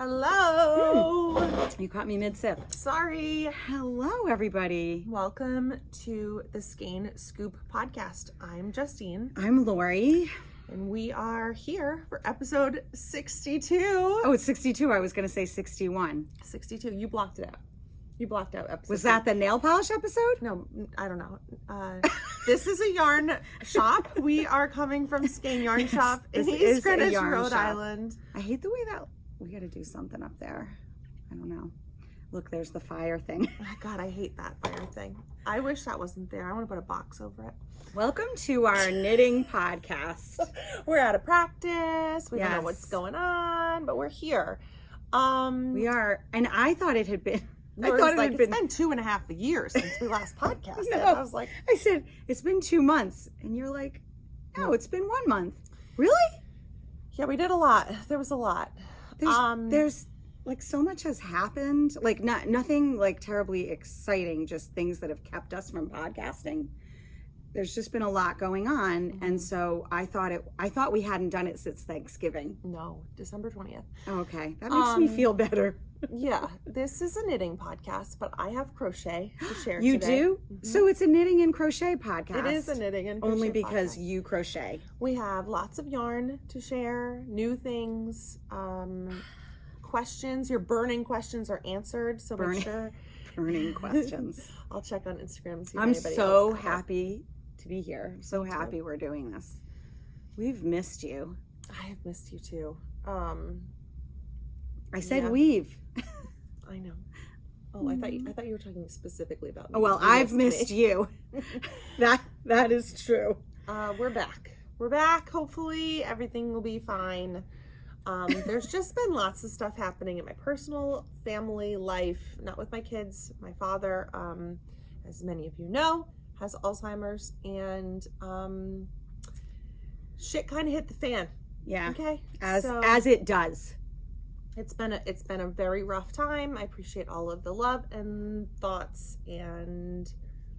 Hello. You caught me mid-sip. Sorry. Hello, everybody. Welcome to the Skein Scoop Podcast. I'm Justine. I'm Lori. And we are here for episode 62. Oh, it's 62. I was going to say 61. 62. You blocked it out. You blocked out episode. Was that the nail polish episode? No, I don't know. This is a yarn shop. We are coming from Skein Yarn Shop in East Greenwich, Rhode Island. I hate the way that we got to do something up there. I don't know. Look, there's the fire thing. Oh, God, I hate that fire thing. I wish that wasn't there. I want to put a box over it. Welcome to our knitting podcast. We're out of practice. We don't know what's going on, but we're here. We are, and I thought it had been. It's been 2.5 years since we last podcasted. No, I was like, I said it's been 2 months, and you're like, no, it's been 1 month. Really? Yeah, we did a lot. There was a lot. There's like so much has happened. Like nothing like terribly exciting, just things that have kept us from podcasting. There's just been a lot going on, and so I thought we hadn't done it since Thanksgiving. No, December 20th. Oh, okay, that makes me feel better. Yeah, this is a knitting podcast, but I have crochet to share You today. do? Mm-hmm. So it's a knitting and crochet podcast. It is a knitting and crochet only because podcast. You crochet. We have lots of yarn to share, new things, questions. Your burning questions are answered, so make sure. Burning questions. I'll check on Instagram and see if I'm anybody so else happy to be here. I'm so happy we're doing this. We've missed you. I have missed you too. I said we've. I know. Oh, I thought you were talking specifically about me. Oh, well, I've missed you. That is true. We're back. We're back. Hopefully everything will be fine. There's just been lots of stuff happening in my personal family life, not with my kids. My father, as many of you know, has Alzheimer's, and shit kind of hit the fan. Yeah. Okay. As it does. It's been a very rough time. I appreciate all of the love and thoughts and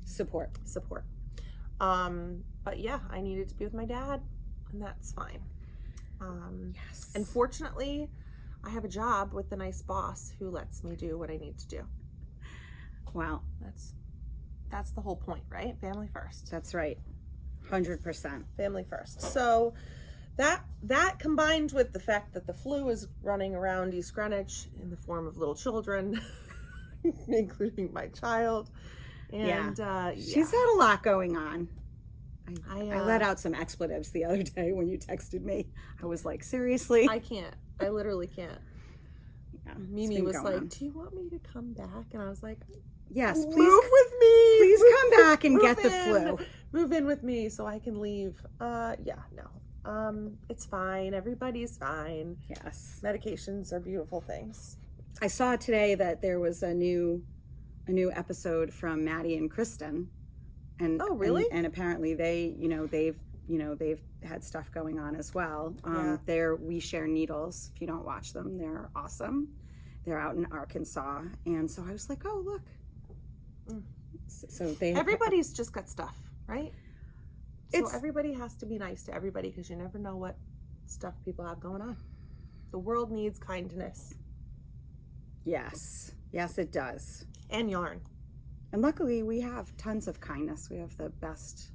support. But yeah, I needed to be with my dad, and that's fine. Yes. And fortunately, I have a job with a nice boss who lets me do what I need to do. Wow. That's the whole point, right? Family first. That's right. 100%. Family first. So that combined with the fact that the flu is running around East Greenwich in the form of little children, including my child. And she's had a lot going on. I let out some expletives the other day when you texted me. I was like, seriously? I can't. I literally can't. Yeah, Mimi was like, do you want me to come back? And I was like, yes, please. Move with me. Please come back and get the flu. Move in with me so I can leave. It's fine. Everybody's fine. Yes. Medications are beautiful things. I saw today that there was a new episode from Maddie and Kristen. And oh, really? And apparently they've had stuff going on as well. We share needles. If you don't watch them, they're awesome. They're out in Arkansas, and so I was like, oh look. So everybody's just got stuff, right? So everybody has to be nice to everybody because you never know what stuff people have going on. The world needs kindness. Yes, it does. And yarn. And luckily, we have tons of kindness. We have the best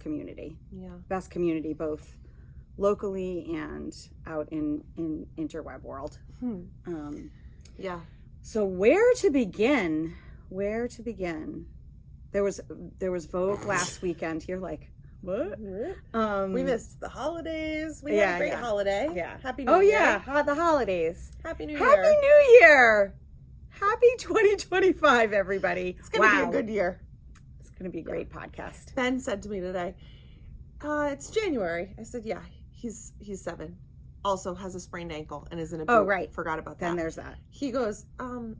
community. Yeah. Best community, both locally and out in interweb world. Yeah. So where to begin? There was Vogue last weekend. You're like, what? We missed the holidays. We had a great holiday. Yeah. Happy New Year. Oh yeah, the holidays. Happy New Year. Happy New Year. Happy 2025, everybody. It's going to be a good year. It's going to be a great podcast. Ben said to me today, it's January. I said, yeah, he's 7. Also has a sprained ankle and is in a boot. Oh, right. Forgot about that. Then there's that. He goes,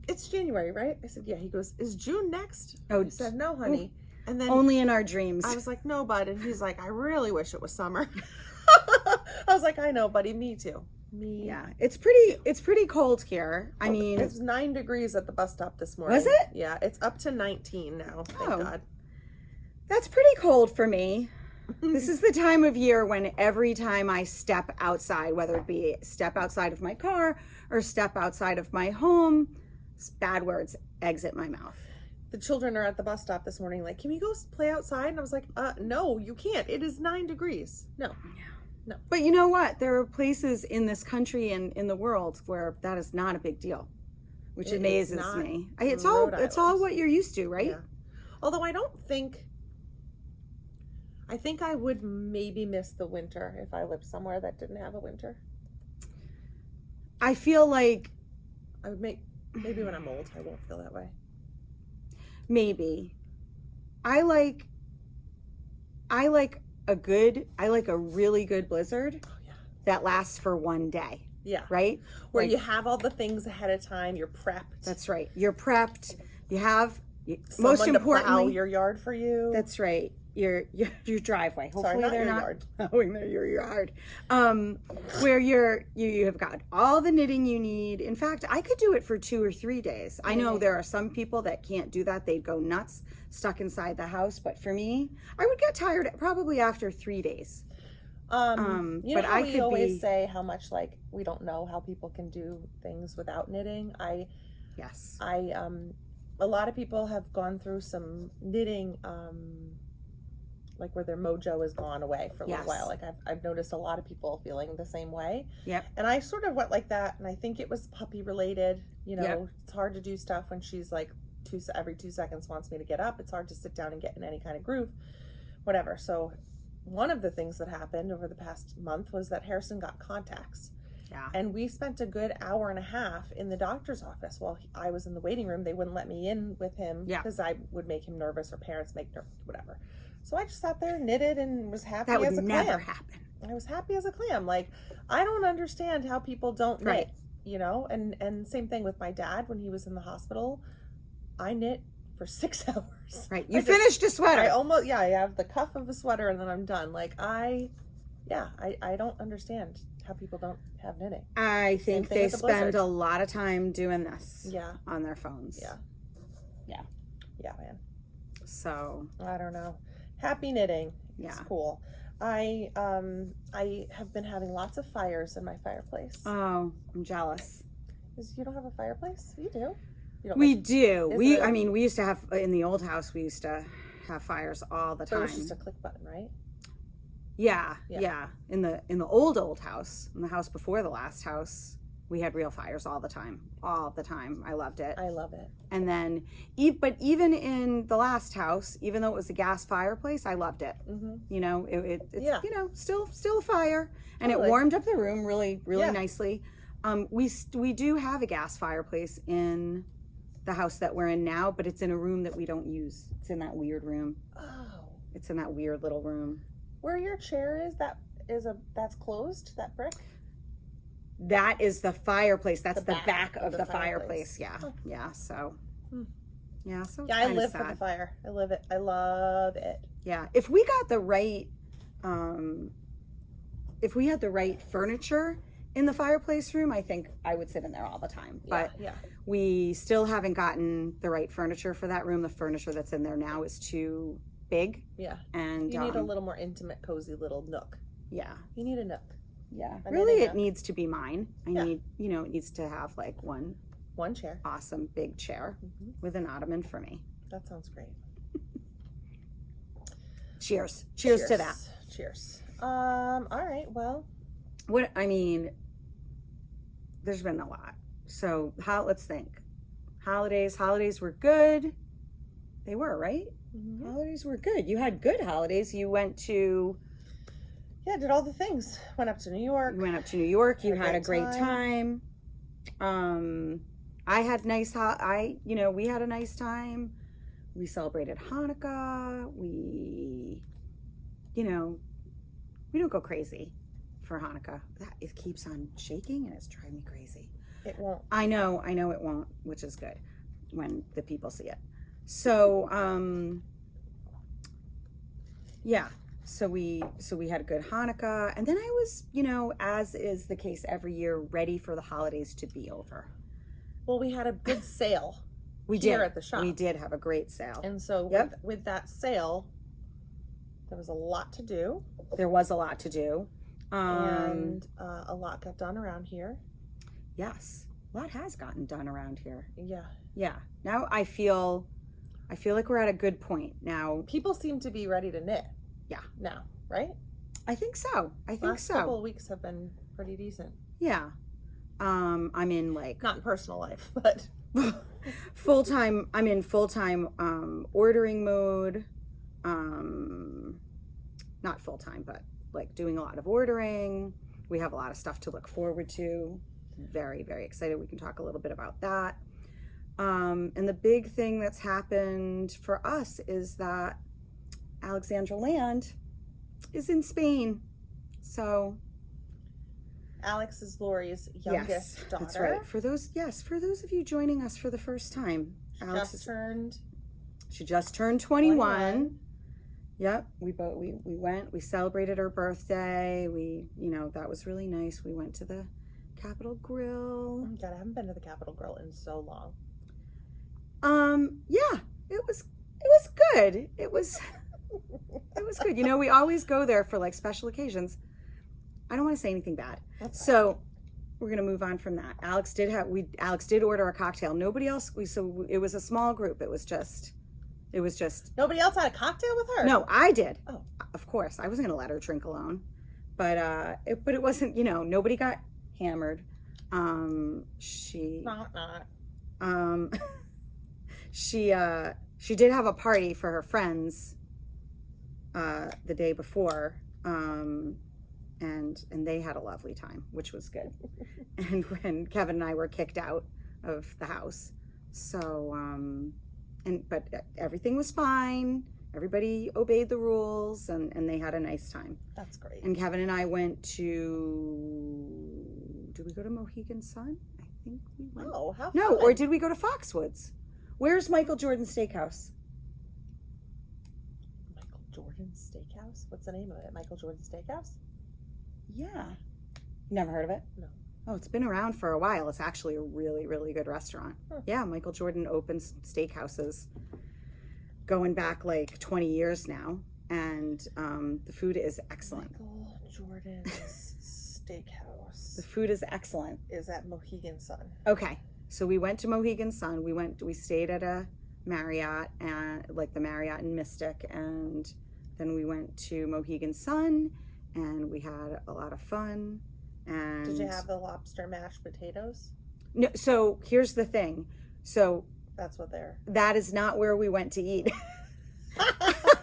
it's January, right? I said, yeah. He goes, is June next? Oh, I said, no, honey. And then only in our dreams. I was like, no, bud. And he's like, I really wish it was summer. I was like, I know, buddy. Me too. Yeah, it's pretty cold here. I mean, it's 9 degrees at the bus stop this morning. Was it? Yeah, it's up to 19 now. Thank God. That's pretty cold for me. This is the time of year when every time I step outside, whether it be step outside of my car or step outside of my home, bad words exit my mouth. The children are at the bus stop this morning like, can we go play outside? And I was like, no, you can't. It is 9 degrees. No. But you know what? There are places in this country and in the world where that is not a big deal, which amazes me. It's all what you're used to, right? Yeah. Although I think I would maybe miss the winter if I lived somewhere that didn't have a winter. I feel like I would maybe when I'm old, I won't feel that way. Maybe. I like a really good blizzard that lasts for one day. Yeah. Right? Where you have all the things ahead of time, you're prepped. That's right. You're prepped. You have someone most importantly to plow your yard for you. That's right. Your driveway. Hopefully Sorry, they're your not yard. plowing your yard. Where you have got all the knitting you need. In fact, I could do it for 2 or 3 days. I know there are some people that can't do that. They'd go nuts stuck inside the house. But for me, I would get tired probably after 3 days. You know but how I we could always say how much like we don't know how people can do things without knitting. Yes. A lot of people have gone through some knitting, like where their mojo has gone away for a little while. Like I've noticed a lot of people feeling the same way. Yep. And I sort of went like that, and I think it was puppy related. You know, It's hard to do stuff when she's like every 2 seconds wants me to get up. It's hard to sit down and get in any kind of groove, whatever. So one of the things that happened over the past month was that Harrison got contacts. Yeah. And we spent a good hour and a half in the doctor's office while I was in the waiting room. They wouldn't let me in with him because I would make him nervous, or parents make nervous, whatever. So I just sat there and knitted and was happy as a clam. That would never happen. I was happy as a clam. Like, I don't understand how people don't knit, you know? And same thing with my dad when he was in the hospital. I knit for 6 hours. Right. You finished a sweater. I have the cuff of a sweater and then I'm done. Like, I don't understand how people don't have knitting. I think they spend a lot of time doing this on their phones. Yeah, man. So I don't know. Happy knitting. Yeah. It's cool. I have been having lots of fires in my fireplace. Oh, I'm jealous. You don't have a fireplace? You do. We do. We used to have in the old house. We used to have fires all the time. It was just a click button, right? Yeah. In the old house, in the house before the last house, we had real fires all the time. I loved it. I love it. And then, but even in the last house, even though it was a gas fireplace, I loved it. Mm-hmm. You know, it's still a fire, and it warmed up the room really nicely. We do have a gas fireplace in the house that we're in now, but it's in a room that we don't use. It's in that weird room. Oh. It's in that weird little room. Where your chair is, that's closed, that brick? That is the fireplace. That's the back of the fireplace. Yeah. Huh. Yeah. So. Yeah. So. Yeah, I live for the fire. I live it. I love it. Yeah. If we got the right, if we had the right furniture in the fireplace room, I think I would sit in there all the time. But we still haven't gotten the right furniture for that room. The furniture that's in there now is too big. Yeah. And you need a little more intimate, cozy little nook. Yeah. You need a nook. Yeah. Really, it needs to be mine. It needs to have like one chair. Awesome big chair with an ottoman for me. That sounds great. Cheers to that. Cheers. All right. Well, there's been a lot. So let's think. Holidays were good. They were, right? Mm-hmm. Holidays were good. You had good holidays. You went to... Yeah, did all the things. Went up to New York. You had a great time. I had nice... we had a nice time. We celebrated Hanukkah. We don't go crazy for Hanukkah. It keeps on shaking and it's driving me crazy. It won't. I know it won't, which is good when the people see it. So, So we had a good Hanukkah, and then I was, as is the case every year, ready for the holidays to be over. Well, we had a good sale. We did at the shop. We did have a great sale, and so with that sale, There was a lot to do. There was a lot to do. And a lot got done around here. Yes. A lot has gotten done around here. Yeah. Yeah. Now I feel like we're at a good point now. People seem to be ready to knit. Yeah. Now, right? I think so. Last couple of weeks have been pretty decent. Yeah. I'm in like not in personal life, but full-time. I'm in full-time ordering mode. Not full-time, but like doing a lot of ordering. We have a lot of stuff to look forward to. Very, very excited. We can talk a little bit about that. And the big thing that's happened for us is that Alexandra Land is in Spain. So Alex is Lori's youngest daughter. That's right. For those of you joining us for the first time, she just turned 21. Yep, we went. We celebrated her birthday. That was really nice. We went to the Capitol Grill. Oh God, I haven't been to the Capitol Grill in so long. Yeah, it was good. It was good. We always go there for like special occasions. I don't want to say anything bad. So we're gonna move on from that. Alex did order a cocktail. Nobody else. So it was a small group. It was just. Nobody else had a cocktail with her? No, I did. Oh, of course. I wasn't gonna let her drink alone. But it wasn't. Nobody got hammered. She did have a party for her friends the day before, and they had a lovely time, which was good. And when Kevin and I were kicked out of the house, so but everything was fine. Everybody obeyed the rules, and they had a nice time. That's great. And Kevin and I went to. Did we go to Mohegan Sun? I think we went. Oh, how fun. No, or did we go to Foxwoods? Where's Michael Jordan's Steakhouse? Michael Jordan's Steakhouse? What's the name of it? Michael Jordan's Steakhouse? Yeah. Never heard of it? No. Oh, it's been around for a while. It's actually a really, really good restaurant. Huh. Yeah, Michael Jordan opens steakhouses going back like 20 years now. And the food is excellent. Michael Jordan's Steakhouse. The food is excellent. Is at Mohegan Sun. Okay. So we went to Mohegan Sun. We stayed at a Marriott, and like the Marriott in Mystic, and then we went to Mohegan Sun, and we had a lot of fun. And did you have the lobster mashed potatoes? No. So here's the thing. So that's what they're. That is not where we went to eat.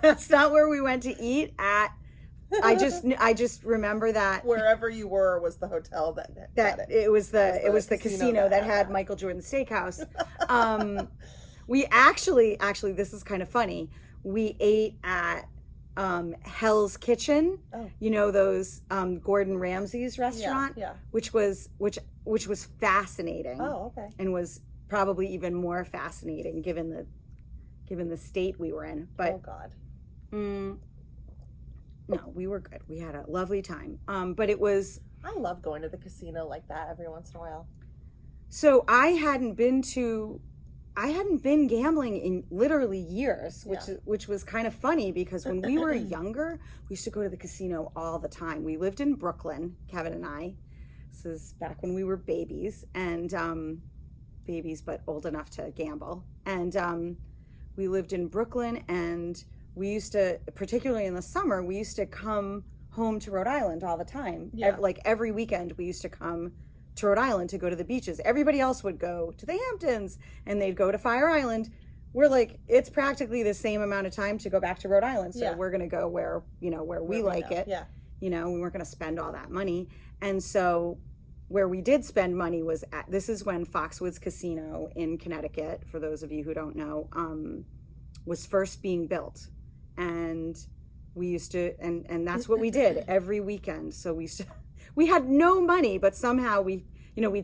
That's not where we went to eat at. I just remember that wherever you were was the hotel that it was the casino that had Michael Jordan Steakhouse. We actually this is kind of funny. We ate at Hell's Kitchen. Oh. Those Gordon Ramsay's restaurant, yeah. which was fascinating. Oh, okay. And was probably even more fascinating given the state we were in. But oh God. No, we were good. We had a lovely time. But it was. I love going to the casino like that every once in a while. So I hadn't been gambling in literally years, which was kind of funny because when we were younger, we used to go to the casino all the time. We lived in Brooklyn, Kevin and I. This is back when we were babies, and babies but old enough to gamble. And we lived in Brooklyn, and we used to, particularly in the summer, we used to come home to Rhode Island all the time. Yeah. Like every weekend, we used to come to Rhode Island to go to the beaches. Everybody else would go to the Hamptons, and they'd go to Fire Island. We're like, it's practically the same amount of time to go back to Rhode Island, so we're going to go where we like it. Yeah. We weren't going to spend all that money. And so where we did spend money was this is when Foxwoods Casino in Connecticut, for those of you who don't know, was first being built. And we used to, and that's what we did every weekend. So we had no money, but somehow we'd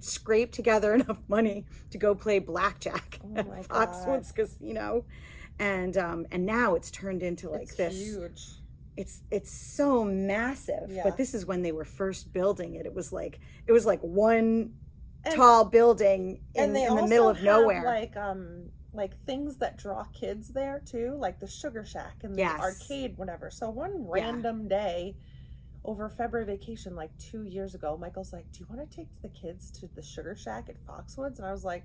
scrape together enough money to go play blackjack at Foxwoods Casino. And now it's turned into like it's this. Huge. It's so massive. Yeah. But this is when they were first building it. It was like one tall building in the middle of nowhere. Like like things that draw kids there too, like the Sugar Shack and the Yes. arcade, whatever. So one random day over February vacation, like 2 years ago, Michael's like, do you want to take the kids to the Sugar Shack at Foxwoods? And I was like,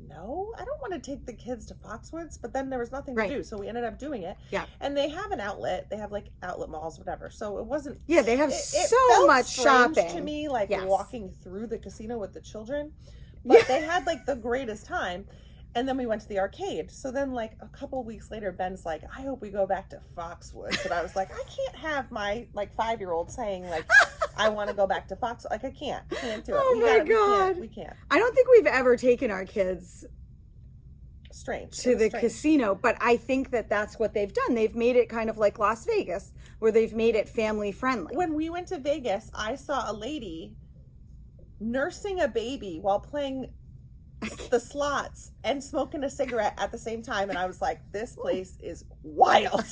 no, I don't want to take the kids to Foxwoods. But then there was nothing to do, so we ended up doing it. Yeah. And they have an outlet. They have like outlet malls, whatever. So it wasn't. Yeah, they have it so felt much strange shopping to me, like Yes. walking through the casino with the children. But they had like the greatest time. And then we went to the arcade. So then like a couple weeks later, Ben's like, I hope we go back to Foxwoods. And I was like, I can't have my like 5-year-old saying like, I want to go back to Foxwoods. Like I can't do it. Oh my God. We can't. I don't think we've ever taken our kids Strange. to the casino, but I think that that's what they've done. They've made it kind of like Las Vegas, where they've made it family friendly. When we went to Vegas, I saw a lady nursing a baby while playing the slots and smoking a cigarette at the same time. And I was like, this place is wild.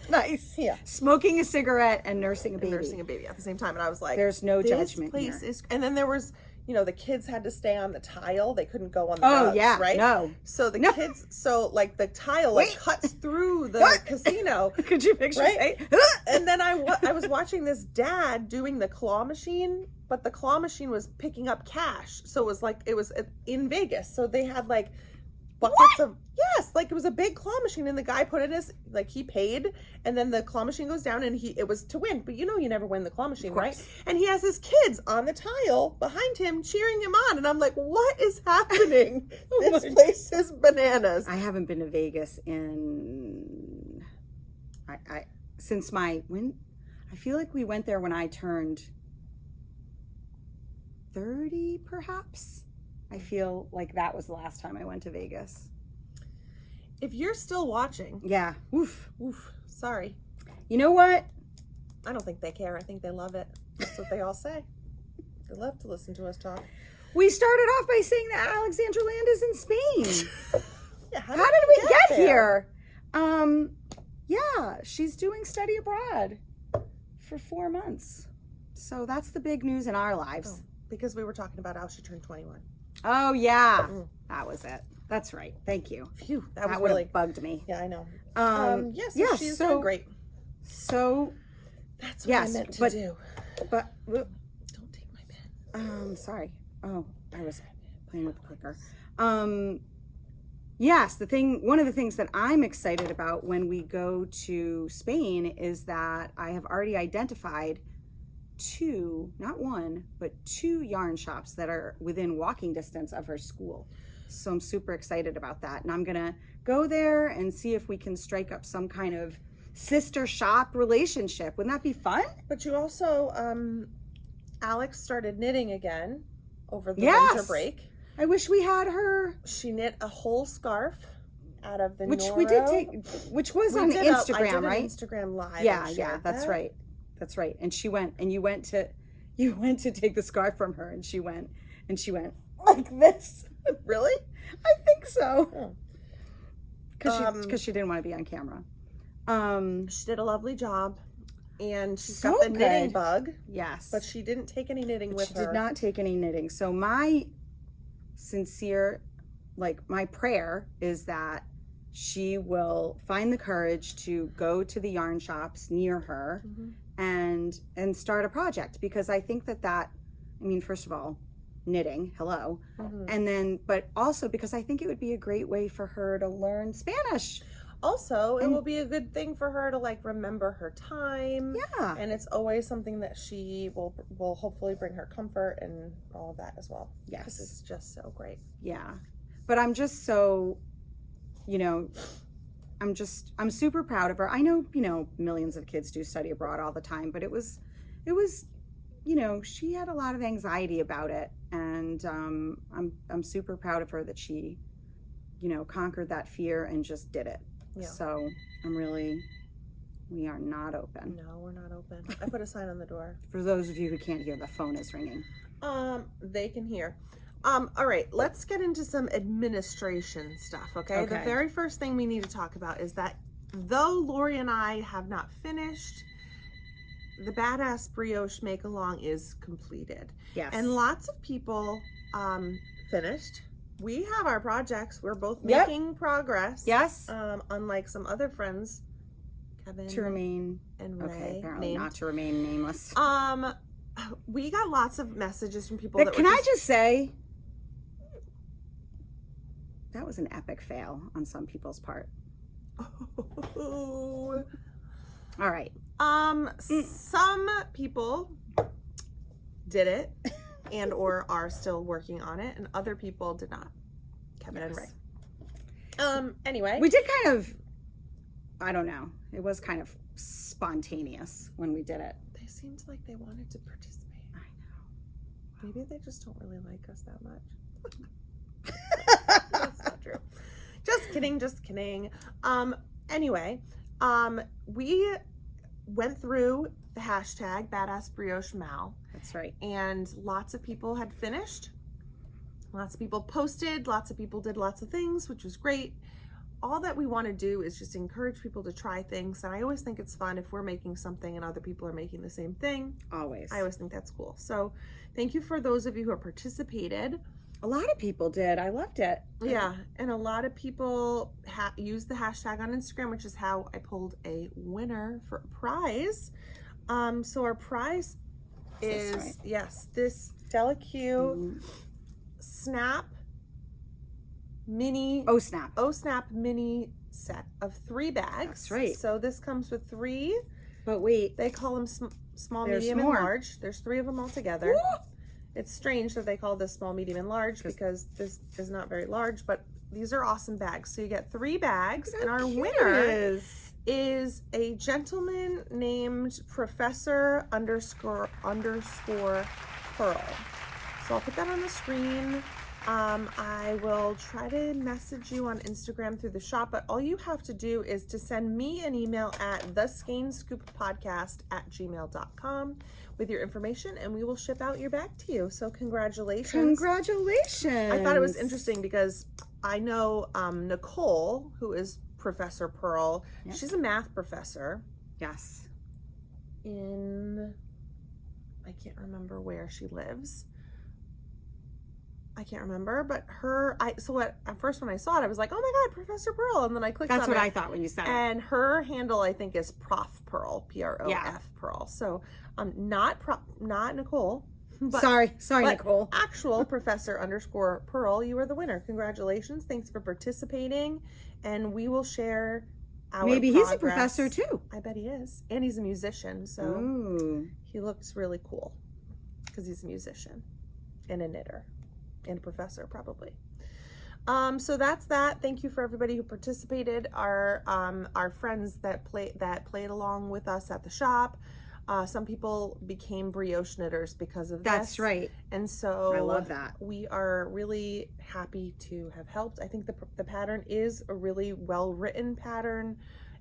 Nice. Yeah. Smoking a cigarette and nursing a baby. Nursing a baby at the same time. And I was like, There's no this judgment place here. is, and then there was, you know, the kids had to stay on the tile. They couldn't go on the rugs, right? No. So the kids, so like the tile like cuts through the casino. Could you picture Right? say? And then I was watching this dad doing the claw machine, but the claw machine was picking up cash. So it was in Vegas. So they had like buckets of, yes, like it was a big claw machine and the guy put in his, like he paid and then the claw machine goes down and it was to win. But you know, you never win the claw machine, right? And he has his kids on the tile behind him cheering him on. And I'm like, what is happening? This place is bananas. I haven't been to Vegas in, I feel like we went there when I turned 30 perhaps. I feel like that was the last time I went to Vegas. If you're still watching, Yeah. oof, sorry. You know what? I don't think they care. I think they love it. That's what they all say. They love to listen to us talk. We started off by saying that Alexandra Land is in Spain. Yeah, How did we get there? here? Yeah, she's doing study abroad for 4 months. So that's the big news in our lives. Oh, because we were talking about how she turned 21. Oh yeah, that was it. That's right. Thank you. Phew, that was would have really bugged me. Yeah, I know. Yes, yeah, she's so- doing great. So, That's what I meant to do. but Don't take my pen. sorry. Oh, I was playing with the clicker. Yes, one of the things that I'm excited about when we go to Spain is that I have already identified 2, not 1, but 2 yarn shops that are within walking distance of her school. So I'm super excited about that. And I'm going to go there and see if we can strike up some kind of sister shop relationship. Wouldn't that be fun? But you also, Alex started knitting again over the Yes. winter break. I wish we had her. She knit a whole scarf out of the Which Noro. we did take, which was on I did Instagram, an right? Instagram live. Yeah, and yeah, shared that's that. right. That's right. And she went, and you went to take the scarf from her, and she went like this. Really? I think so. Oh. Because she didn't want to be on camera. She did a lovely job, and she's So got the knitting good. bug, Yes. but she didn't take any knitting with She her. did not take any knitting. So my sincere, my prayer is that she will find the courage to go to the yarn shops near her and start a project, because I think that first of all, knitting, hello. And then, but also because I think it would be a great way for her to learn Spanish. Also, it will be a good thing for her to remember her time. Yeah. And it's always something that she will hopefully bring her comfort and all of that as well. Yes. 'Cause it's just so great. Yeah. But I'm just so, I'm super proud of her. I know, millions of kids do study abroad all the time, but it was, she had a lot of anxiety about it. And I'm super proud of her that she, conquered that fear and just did it. Yeah. So we are not open. No, we're not open. I put a sign on the door. For those of you who can't hear, the phone is ringing. They can hear. All right, let's get into some administration stuff, okay? The very first thing we need to talk about is that though Lori and I have not finished, the Badass Brioche Make-Along is completed. Yes. And lots of people finished. we have our projects. We're both Yep. making progress. Yes. Unlike some other friends, Kevin To remain. and Ray. Okay, apparently named. not to remain nameless. We got lots of messages from people But that can were I just say, that was an epic fail on some people's part. All right. Some people did it and or are still working on it, and other people did not. Kevin and Ray. Anyway. We did kind of, I don't know. It was kind of spontaneous when we did it. It seems like they wanted to participate. I know. Maybe they just don't really like us that much. That's not true. Just kidding, just kidding. Anyway, we went through the hashtag Ass Brioche MAL. That's right. And lots of people had finished. Lots of people posted. Lots of people did lots of things, which was great. All that we want to do is just encourage people to try things. And I always think it's fun if we're making something and other people are making the same thing. Always. I always think that's cool. So thank you for those of you who have participated. A lot of people did. I loved it. Yeah. And a lot of people used the hashtag on Instagram, which is how I pulled a winner for a prize. So our prize is, right? yes, this Delicue Snap Mini Snap mini set of 3 bags. That's right. So this comes with 3. But wait, They call them small, There's medium, more. and large. There's 3 of them all together. Woo! It's strange that they call this small, medium, and large because this is not very large, but these are awesome bags. So you get 3 bags, and our winner is a gentleman named Professor __ Pearl. So I'll put that on the screen. I will try to message you on Instagram through the shop, but all you have to do is to send me an email at theskeinscooppodcast@gmail.com with your information, and we will ship out your bag to you. So congratulations. Congratulations. I thought it was interesting because I know Nicole, who is Professor Pearl. Yep. She's a math professor Yes. in, I can't remember where she lives. I can't remember, but at first when I saw it, I was like, oh my God, Professor Pearl. And then I clicked on it. That's what I thought when you said it. And her handle, I think, is Prof Pearl, Prof Yeah. Pearl. So, not Nicole. But, Sorry, but Nicole. actual Professor _ Pearl, you are the winner. Congratulations. Thanks for participating. And we will share our Maybe progress. he's a professor too. I bet he is. And he's a musician. So Ooh. he looks really cool because he's a musician and a knitter. And a professor, probably. So that's that. Thank you for everybody who participated. Our friends that played along with us at the shop. Some people became brioche knitters because of this. That's right. And so I love that. We are really happy to have helped. I think the pattern is a really well-written pattern.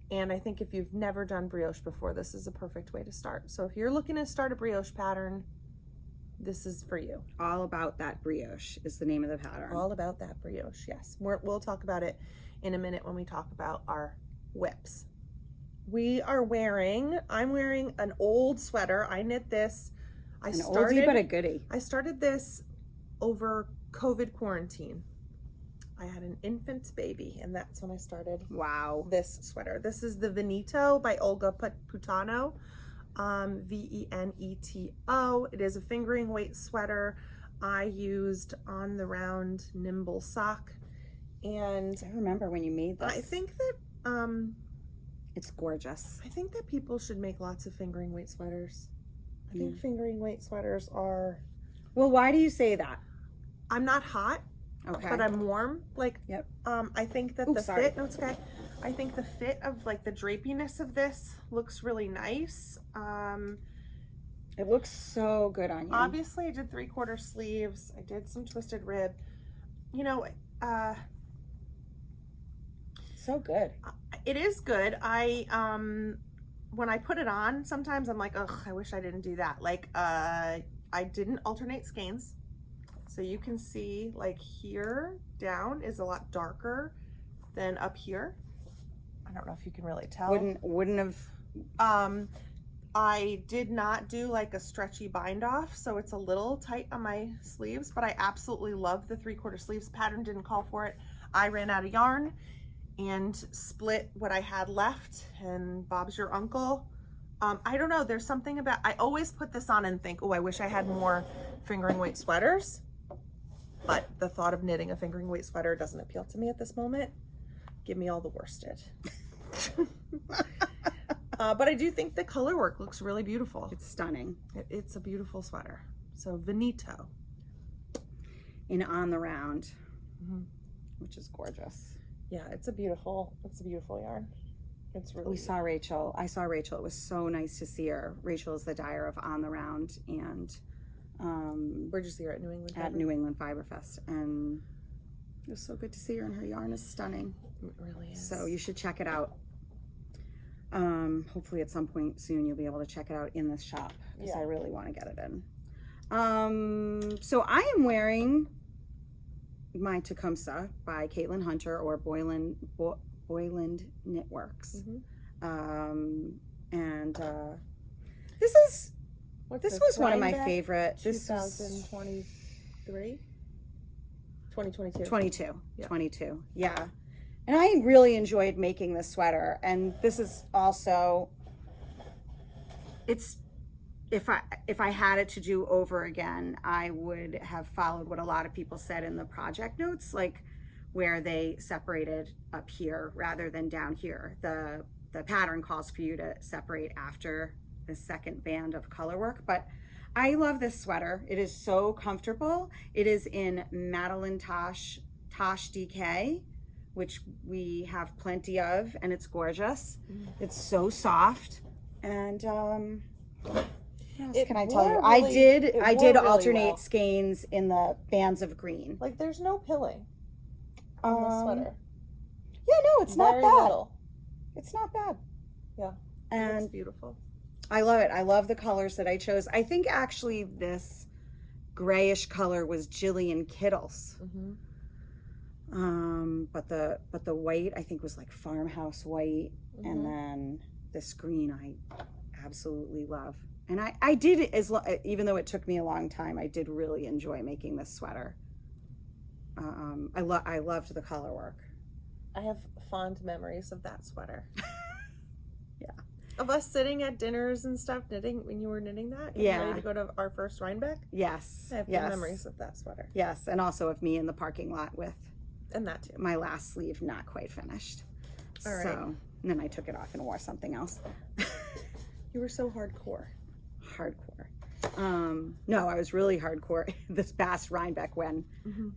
And I think if you've never done brioche before, this is a perfect way to start. So if you're looking to start a brioche pattern, this is for you. All About That Brioche is the name of the pattern. All About That Brioche, yes. We'll talk about it in a minute when we talk about our whips. I'm wearing an old sweater. I knit this. Oldie but a goodie. I started this over COVID quarantine. I had an infant baby, and that's when I started Wow. this sweater. This is the Veneto by Olga Putano. Veneto. It is a fingering weight sweater. I used on the round nimble sock, and I remember when you made this. I think that it's gorgeous. I think that people should make lots of fingering weight sweaters. I think fingering weight sweaters are. Well, why do you say that? I'm not hot, Okay. but I'm warm. Like, Yep. I think that fit. No, it's okay. I think the fit of like the drapiness of this looks really nice. It looks so good on you. Obviously, I did 3/4 sleeves. I did some twisted rib. You know, so good. it is good. When I put it on, sometimes I'm like, ugh, I wish I didn't do that. Like, I didn't alternate skeins. So you can see like here down is a lot darker than up here. I don't know if you can really tell. Wouldn't have. I did not do like a stretchy bind off, so it's a little tight on my sleeves, but I absolutely love the 3/4 sleeves. Pattern didn't call for it. I ran out of yarn and split what I had left, and Bob's your uncle. I don't know, there's something about, I always put this on and think, oh, I wish I had more fingering weight sweaters, but the thought of knitting a fingering weight sweater doesn't appeal to me at this moment. Give me all the worsted. But I do think the color work looks really beautiful. It's stunning. It's a beautiful sweater. So Veneto. In On the Round, which is gorgeous. Yeah, it's a beautiful yarn. It's really. We saw Rachel. I saw Rachel. It was so nice to see her. Rachel is the dyer of On the Round, and where'd you see her? At New England. At New England Fiber Fest, and it was so good to see her. And her yarn is stunning. It really is. So you should check it out. Hopefully at some point soon you'll be able to check it out in this shop, because I really want to get it in. So I am wearing my Tecumseh by Caitlin Hunter, or Boyland Knitworks. This was one of my favorite. 2023? 2022. 22. Yeah. And I really enjoyed making this sweater. And this is also, it's, if I had it to do over again, I would have followed what a lot of people said in the project notes, like where they separated up here rather than down here. The pattern calls for you to separate after the second band of color work, but I love this sweater. It is so comfortable. It is in Madeline Tosh DK, which we have plenty of, and it's gorgeous. It's so soft, and what else can I tell you? I did alternate skeins in the bands of green. Like, there's no pilling on the sweater. Yeah, no, it's not bad. Little. It's not bad. Yeah, and it's beautiful. I love it. I love the colors that I chose. I think actually this grayish color was Jillian Kittle's. But the white I think was like farmhouse white, and then this green I absolutely love. And I did it even though it took me a long time, I did really enjoy making this sweater. I loved the color work. I have fond memories of that sweater. Yeah. Of us sitting at dinners and stuff knitting when you were knitting that. Ready to go to our first Rhinebeck. Yes. I have good memories of that sweater. Yes, and also of me in the parking lot with. And that too. My last sleeve not quite finished. All right. So, and then I took it off and wore something else. You were so hardcore. No, I was really hardcore this past Rhinebeck when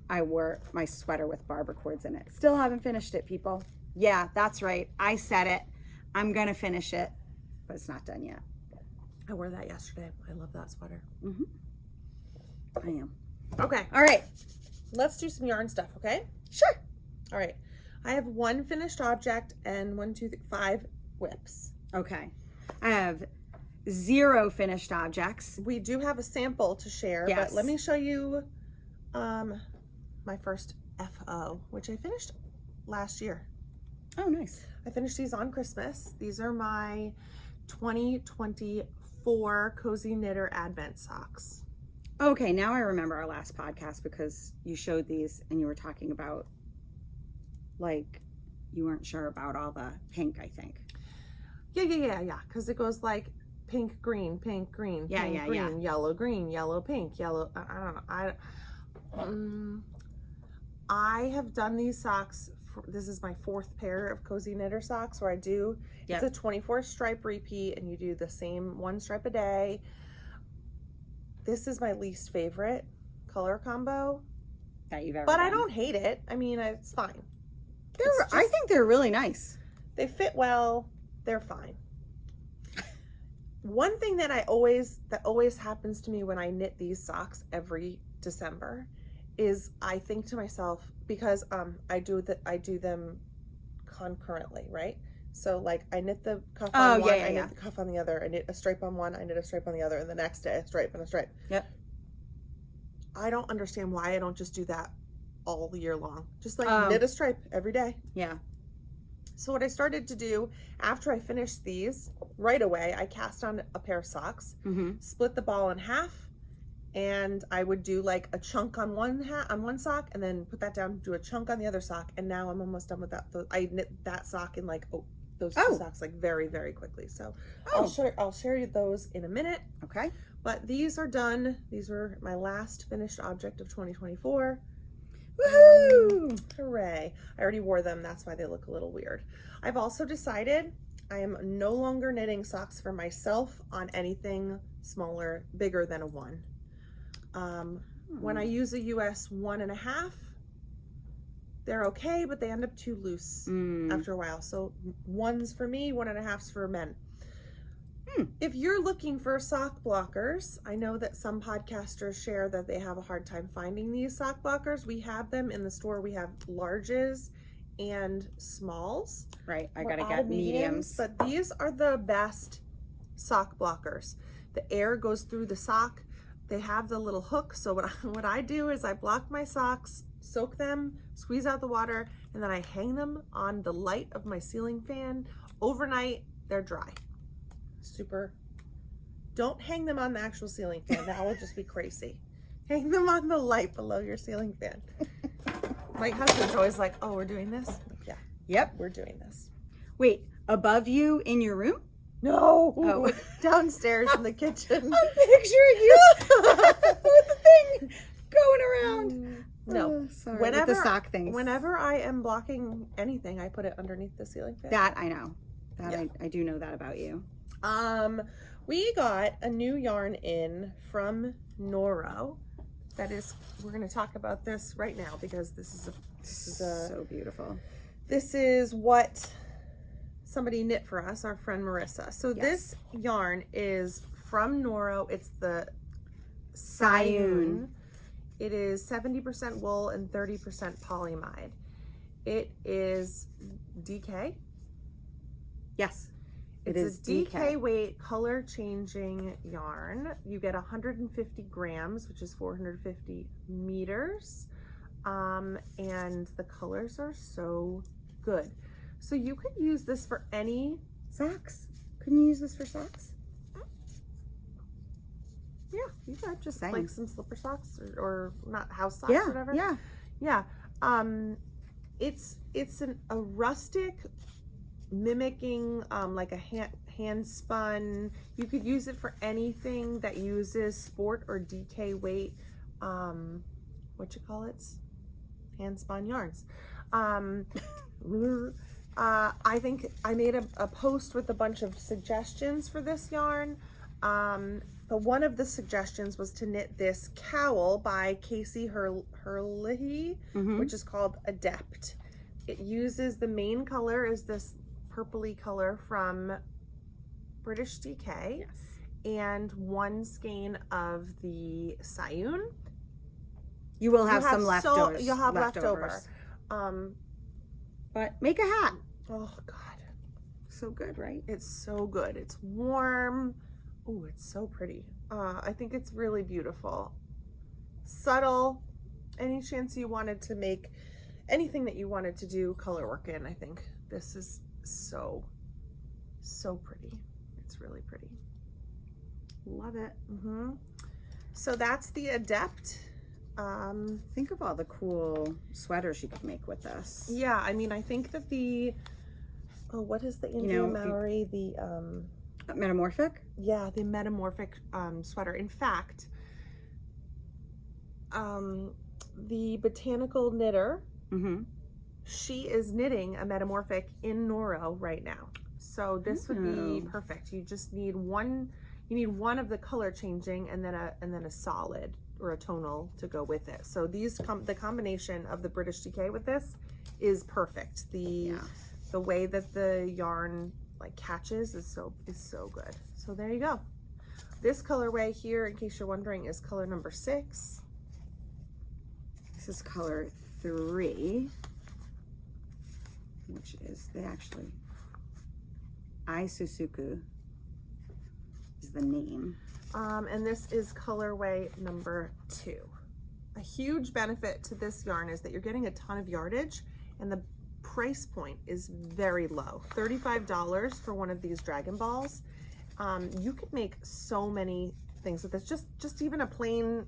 I wore my sweater with barber cords in it. Still haven't finished it, people. Yeah, that's right. I said it. I'm going to finish it, but it's not done yet. I wore that yesterday. I love that sweater. I am. Okay. All right. Let's do some yarn stuff, okay? Sure. All right. I have 1 finished object and 5 whips. Okay. I have 0 finished objects. We do have a sample to share, but let me show you my first FO, which I finished last year. Oh, nice. I finished these on Christmas. These are my 2024 Cozy Knitter Advent socks. Okay, now I remember our last podcast because you showed these and you were talking about, like, you weren't sure about all the pink, I think. Yeah. Because it goes like pink, green, green, yellow, green, yellow, pink, yellow. I don't know. I have done these socks. This is my 4th pair of Cozy Knitter socks where I do, it's a 24 stripe repeat and you do the same 1 stripe a day. This is my least favorite color combo that you've ever done. I don't hate it. I mean, it's fine. I think they're really nice. They fit well. They're fine. One thing that always happens to me when I knit these socks every December is I think to myself, because I do them concurrently, right? So like I knit the cuff on one, I knit the cuff on the other, I knit a stripe on one, I knit a stripe on the other, and the next day a stripe and a stripe. Yep. I don't understand why I don't just do that all year long. Just like knit a stripe every day. Yeah. So what I started to do after I finished these, right away, I cast on a pair of socks, split the ball in half, and I would do like a chunk on one sock, and then put that down, do a chunk on the other sock, and now I'm almost done with that. I knit that sock in like those two socks like very, very quickly. So I'll share you those in a minute. Okay. But these are done. These were my last finished object of 2024. Woohoo! Hooray. I already wore them. That's why they look a little weird. I've also decided I am no longer knitting socks for myself on anything bigger than a 1. When I use a US 1.5, they're okay, but they end up too loose after a while. So 1's for me, 1.5's for men. If you're looking for sock blockers, I know that some podcasters share that they have a hard time finding these sock blockers. We have them in the store. We have larges and smalls. Right, I gotta get mediums. But these are the best sock blockers. The air goes through the sock. They have the little hook. So what I do is I block my socks, soak them, squeeze out the water, and then I hang them on the light of my ceiling fan. Overnight, they're dry. Super. Don't hang them on the actual ceiling fan. That will just be crazy. Hang them on the light below your ceiling fan. My husband's always like, "Oh, we're doing this?" Yeah. Yep. We're doing this. Wait, above you in your room? No. Oh. Downstairs in the kitchen. I'm picturing you with the thing going around. No. Oh, sorry. With the sock things. Whenever I am blocking anything, I put it underneath the ceiling fan. That I know. I do know that about you. We got a new yarn in from Noro. We're going to talk about this right now because this is so beautiful. This is what somebody knit for us, our friend Marissa. So this yarn is from Noro. It's the Scion. It is 70% wool and 30% polyamide. It is DK. Yes. It's a DK weight, color changing yarn. You get 150 grams, which is 450 meters. And the colors are so good. So you could use this for any socks. Couldn't you use this for socks? Yeah, you could just Same. like some slipper socks or not house socks or whatever. Yeah. It's a rustic mimicking like a hand spun. You could use it for anything that uses sport or DK weight what you call it, hand spun yarns. I think I made a post with a bunch of suggestions for this yarn, but one of the suggestions was to knit this cowl by Casey Hurley, which is called Adept. It uses the main color is this purpley color from British DK, and 1 skein of the Scion. You will have some leftovers. You'll have leftover. But make a hat. Oh God, so good, right? It's so good. It's warm. Oh, it's so pretty. I think it's really beautiful. Subtle. Any chance you wanted to make anything that you wanted to do color work in, I think this is so pretty. It's really pretty. Love it. So that's the Adept. Think of all the cool sweaters you could make with this. Yeah, I mean, I think that what is the Indian Maori? The metamorphic? Yeah, the metamorphic sweater. In fact, the botanical knitter, she is knitting a metamorphic in Noro right now. So this would be perfect. You just need one. You need one of the color changing, and then a solid or a tonal to go with it. So the combination of the British DK with this is perfect. The way that the yarn like catches is so good. So there you go. This colorway here, in case you're wondering, is color number 6. This is color 3, which is Aisusuku is the name. And this is colorway number 2. A huge benefit to this yarn is that you're getting a ton of yardage, and the price point is very low. $35 for one of these Dragon Balls. You could make so many things with this. Just even a plain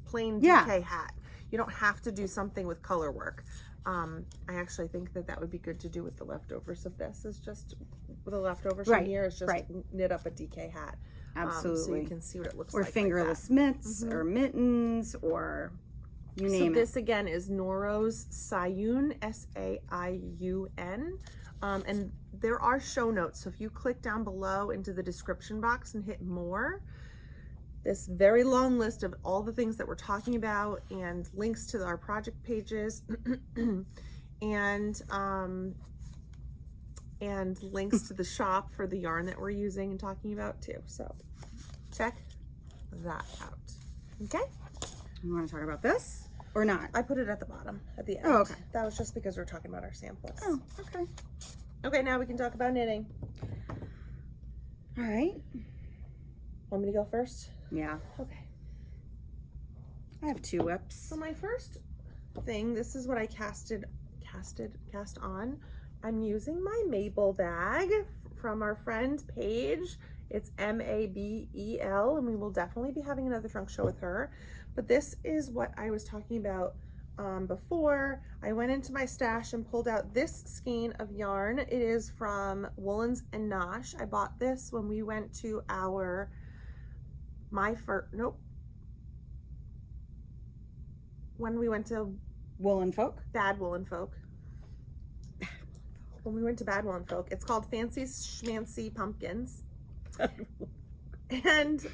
DK hat. You don't have to do something with color work. I actually think that would be good to do with the leftovers of this. Is just with the leftovers from here is just knit up a DK hat. Absolutely. So you can see what it looks like. Or fingerless mitts or mittens or you name it. So this again is Noro's Sayun, S-A-I-U-N. And there are show notes. So if you click down below into the description box and hit more, this very long list of all the things that we're talking about and links to our project pages and links to the shop for the yarn that we're using and talking about too. So check that out. Okay. You want to talk about this or not? I put it at the bottom at the end. Oh, okay. That was just because we're talking about our samples. Oh, okay. Okay, now we can talk about knitting. All right. Want me to go first? Yeah. Okay. I have 2 whips. So my first thing, this is what I cast on. I'm using my MABEL bag from our friend Paige. It's MABEL, and we will definitely be having another trunk show with her. But this is what I was talking about before. I went into my stash and pulled out this skein of yarn. It is from Woolens and Nosh. I bought this when we went to when we went to Woolen Folk? Bad Woolen Folk. When we went to Bad Woolen Folk. It's called Fancy Schmancy Pumpkins. And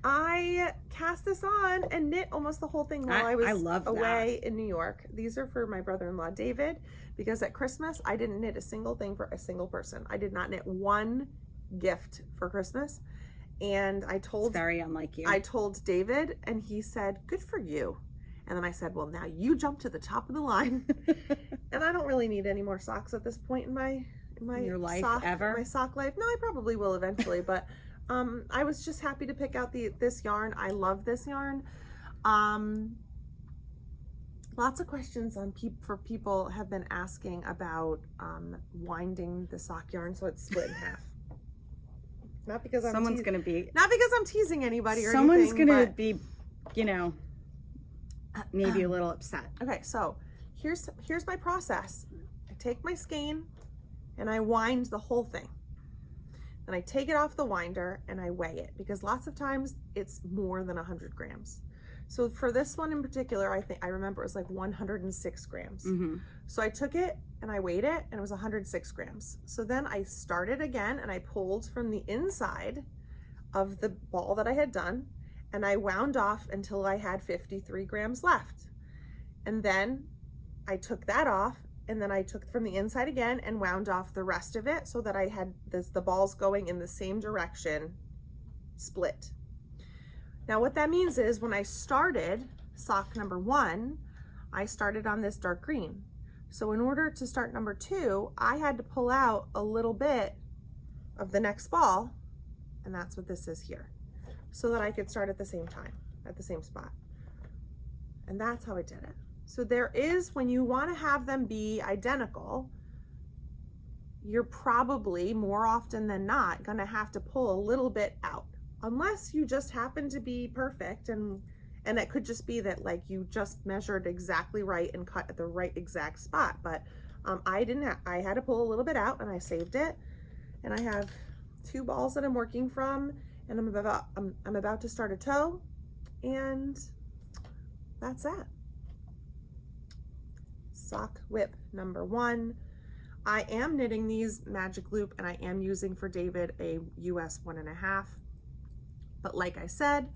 I cast this on and knit almost the whole thing while I was away in New York. These are for my brother-in-law, David, because at Christmas, I didn't knit a single thing for a single person. I did not knit one gift for Christmas. And it's very unlike you. I told David, and he said, "Good for you." And then I said, "Well, now you jump to the top of the line." And I don't really need any more socks at this point in my your life ever. My sock life. No, I probably will eventually, but I was just happy to pick out this yarn. I love this yarn. Lots of questions for people have been asking about winding the sock yarn so it's split in half. Not because I'm teasing anybody or someone's anything. Someone's gonna be, maybe a little upset. Okay, so here's my process. I take my skein and I wind the whole thing. Then I take it off the winder and I weigh it because lots of times it's more than 100 grams. So for this one in particular, I remember it was like 106 grams. Mm-hmm. So I took it and I weighed it and it was 106 grams. So then I started again and I pulled from the inside of the ball that I had done and I wound off until I had 53 grams left. And then I took that off and then I took from the inside again and wound off the rest of it so that I had the balls going in the same direction, split. Now what that means is when I started sock number 1, I started on this dark green. So in order to start number 2, I had to pull out a little bit of the next ball, and that's what this is here, so that I could start at the same time, at the same spot. And that's how I did it. So there is, when you want to have them be identical, you're probably more often than not going to have to pull a little bit out, unless you just happen to be perfect, and it could just be that like you just measured exactly right and cut at the right exact spot. But I had to pull a little bit out and I saved it, and I have 2 balls that I'm working from, and I'm about to start a toe, and that's that. Sock whip number 1. I am knitting these magic loop, and I am using for David a US 1.5. But like I said,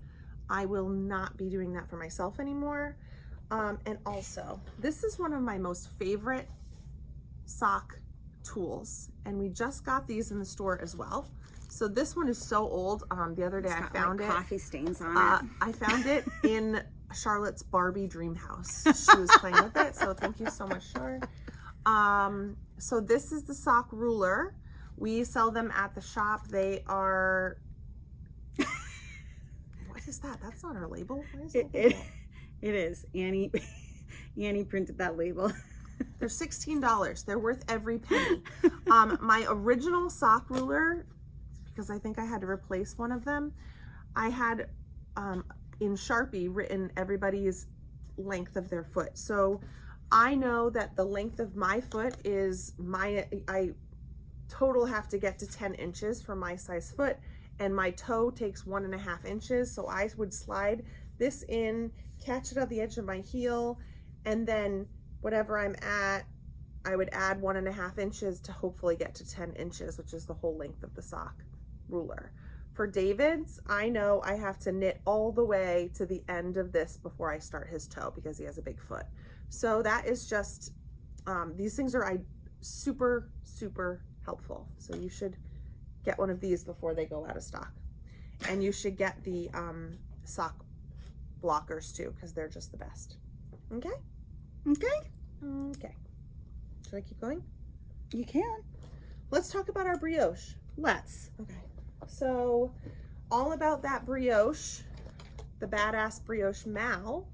I will not be doing that for myself anymore. And also, this is one of my most favorite sock tools, and we just got these in the store as well. So this one is so old. The other day I found it. Coffee stains on it. I found it in Charlotte's Barbie dream house. She was playing with it, so thank you so much, Char. So this is the sock ruler. We sell them at the shop. They are... What is that? That's not our label. What is it is. Annie printed that label. They're $16. They're worth every penny. My original sock ruler, because I think I had to replace one of them, I had in Sharpie written everybody's length of their foot. So I know that the length of my foot is I total have to get to 10 inches for my size foot, and my toe takes 1.5 inches. So I would slide this in, catch it at the edge of my heel, and then whatever I'm at, I would add 1.5 inches to hopefully get to 10 inches, which is the whole length of the sock ruler. For David's, I know I have to knit all the way to the end of this before I start his toe because he has a big foot. So that is just, these things are super, super helpful. So you should get one of these before they go out of stock. And you should get the sock blockers too, because they're just the best. Okay? Okay. Okay. Should I keep going? You can. Let's talk about our brioche. Let's. Okay. So all about that brioche, the Badass Brioche MAL,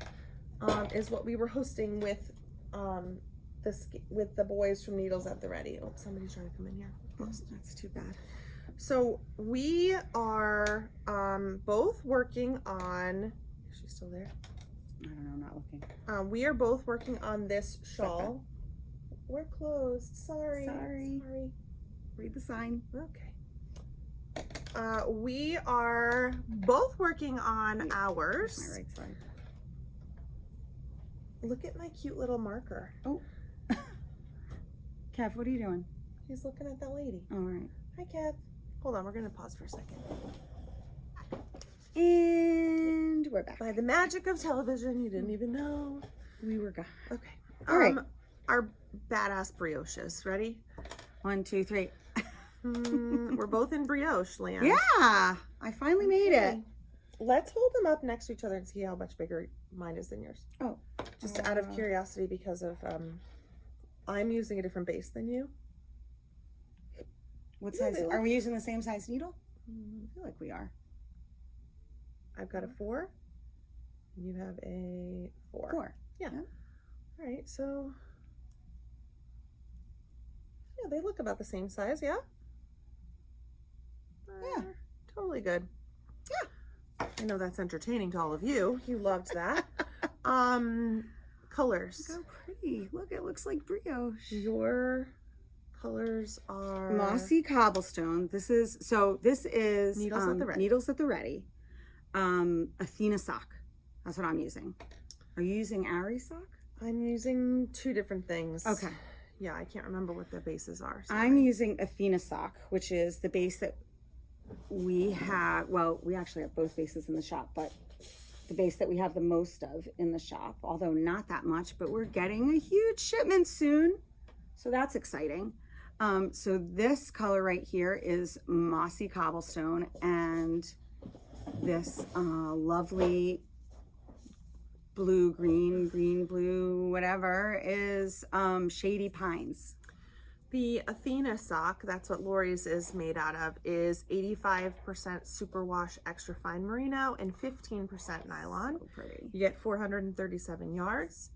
is what we were hosting with the boys from Needles at the Ready. Oh, somebody's trying to come in here. Oh, that's too bad. So we are both working on, is she still there? I don't know, I'm not looking. We are both working on this shawl. We're closed. Sorry. Read the sign. Okay. We are both working on ours. My right side. Look at my cute little marker. Oh. Kev, what are you doing? He's looking at that lady. All right. Hi, Kev. Hold on, we're going to pause for a second. And we're back. By the magic of television, you didn't even know. We were gone. Okay. All right. Our Badass brioches. Ready? 1, 2, 3. We're both in brioche land. Yeah, I finally made it. Let's hold them up next to each other and see how much bigger mine is than yours. Oh. Just out of curiosity, because of I'm using a different base than you. What size? Are we using the same size needle? I feel like we are. I've got a 4. And you have a 4. 4. Yeah. All right, so yeah, they look about the same size, yeah? Yeah. Totally good. Yeah. I know that's entertaining to all of you. You loved that. Colors. Look how pretty. Look, it looks like brioche. Your colors are Mossy Cobblestone. This is Needles at the Ready. Needles at the Ready. Athena sock. That's what I'm using. Are you using Ari sock? I'm using 2 different things. Okay. Yeah, I can't remember what their bases are. So I'm using Athena sock, which is the base that we have. Well, we actually have both bases in the shop, but the base that we have the most of in the shop, although not that much, but we're getting a huge shipment soon. So that's exciting. So this color right here is Mossy Cobblestone, and this lovely blue, green, blue, whatever is Shady Pines. The Athena sock, that's what Lori's is made out of, is 85% superwash extra fine merino and 15% nylon. So pretty. You get 437 yards.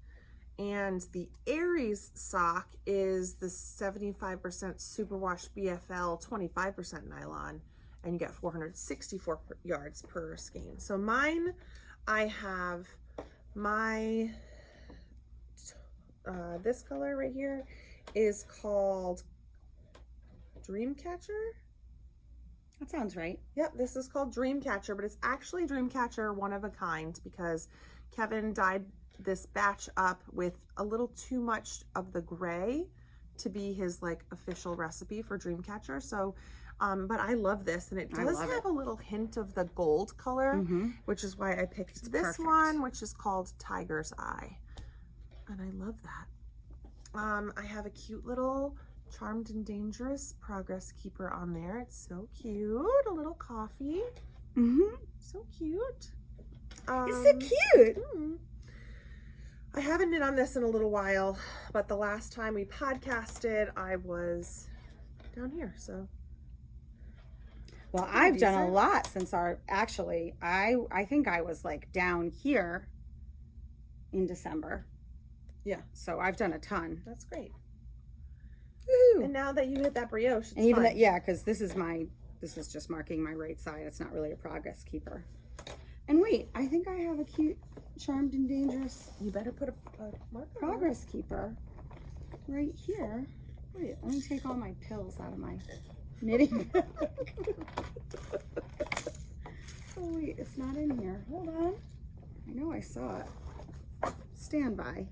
And the Aries sock is the 75% superwash BFL, 25% nylon, and you get 464 yards per skein. So mine, I have my, this color right here is called Dreamcatcher. That sounds right. Yep, this is called Dreamcatcher, but it's actually Dreamcatcher one of a kind because Kevin dyed this batch up with a little too much of the gray to be his like official recipe for Dreamcatcher. So but I love this, and it does have a little hint of the gold color, which is why I picked this one, which is called Tiger's Eye, and I love that. I have a cute little Charmed and Dangerous Progress Keeper on there. It's so cute. A little coffee. So cute. It's so cute. I haven't knit on this in a little while, but the last time we podcasted, I was down here, so. Well, I've done a lot since actually, I think I was like down here in December. Yeah. So I've done a ton. That's great. Woo. And now that you hit that brioche, it's And even fun. that, yeah, because this is just marking my right side. It's not really a progress keeper. And wait, I think I have a cute Charmed and Dangerous You better put a marker on. progress keeper right here. Wait, let me take all my pills out of my knitting bag. Oh wait, it's not in here. Hold on. I know I saw it. Stand by.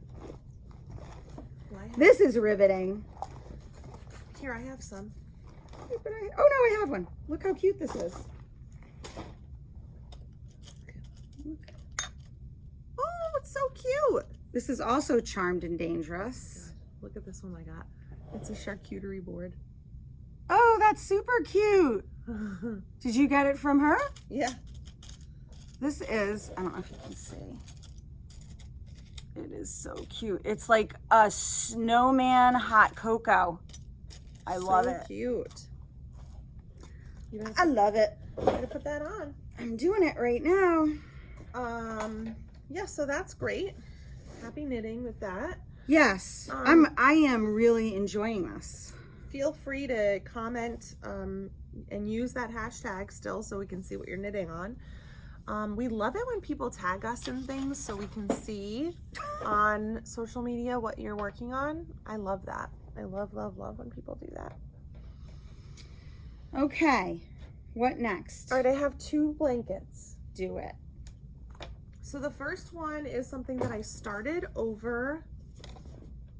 Laia. This is riveting. Here, I have some. Oh no, I have one. Look how cute this is. Oh, it's so cute. This is also Charmed and Dangerous. Look at this one I got. It's a charcuterie board. Oh, that's super cute. Did you get it from her? Yeah. This is, I don't know if you can see. It is so cute. It's like a snowman hot cocoa. I love it. So cute. I love it. You gotta put that on. I'm doing it right now. Yeah, so that's great. Happy knitting with that. Yes, I am really enjoying this. Feel free to comment and use that hashtag still so we can see what you're knitting on. We love it when people tag us in things so we can see on social media what you're working on. I love that. I love when people do that. Okay, what next? All right, I have 2 blankets. Do it. So the first one is something that I started over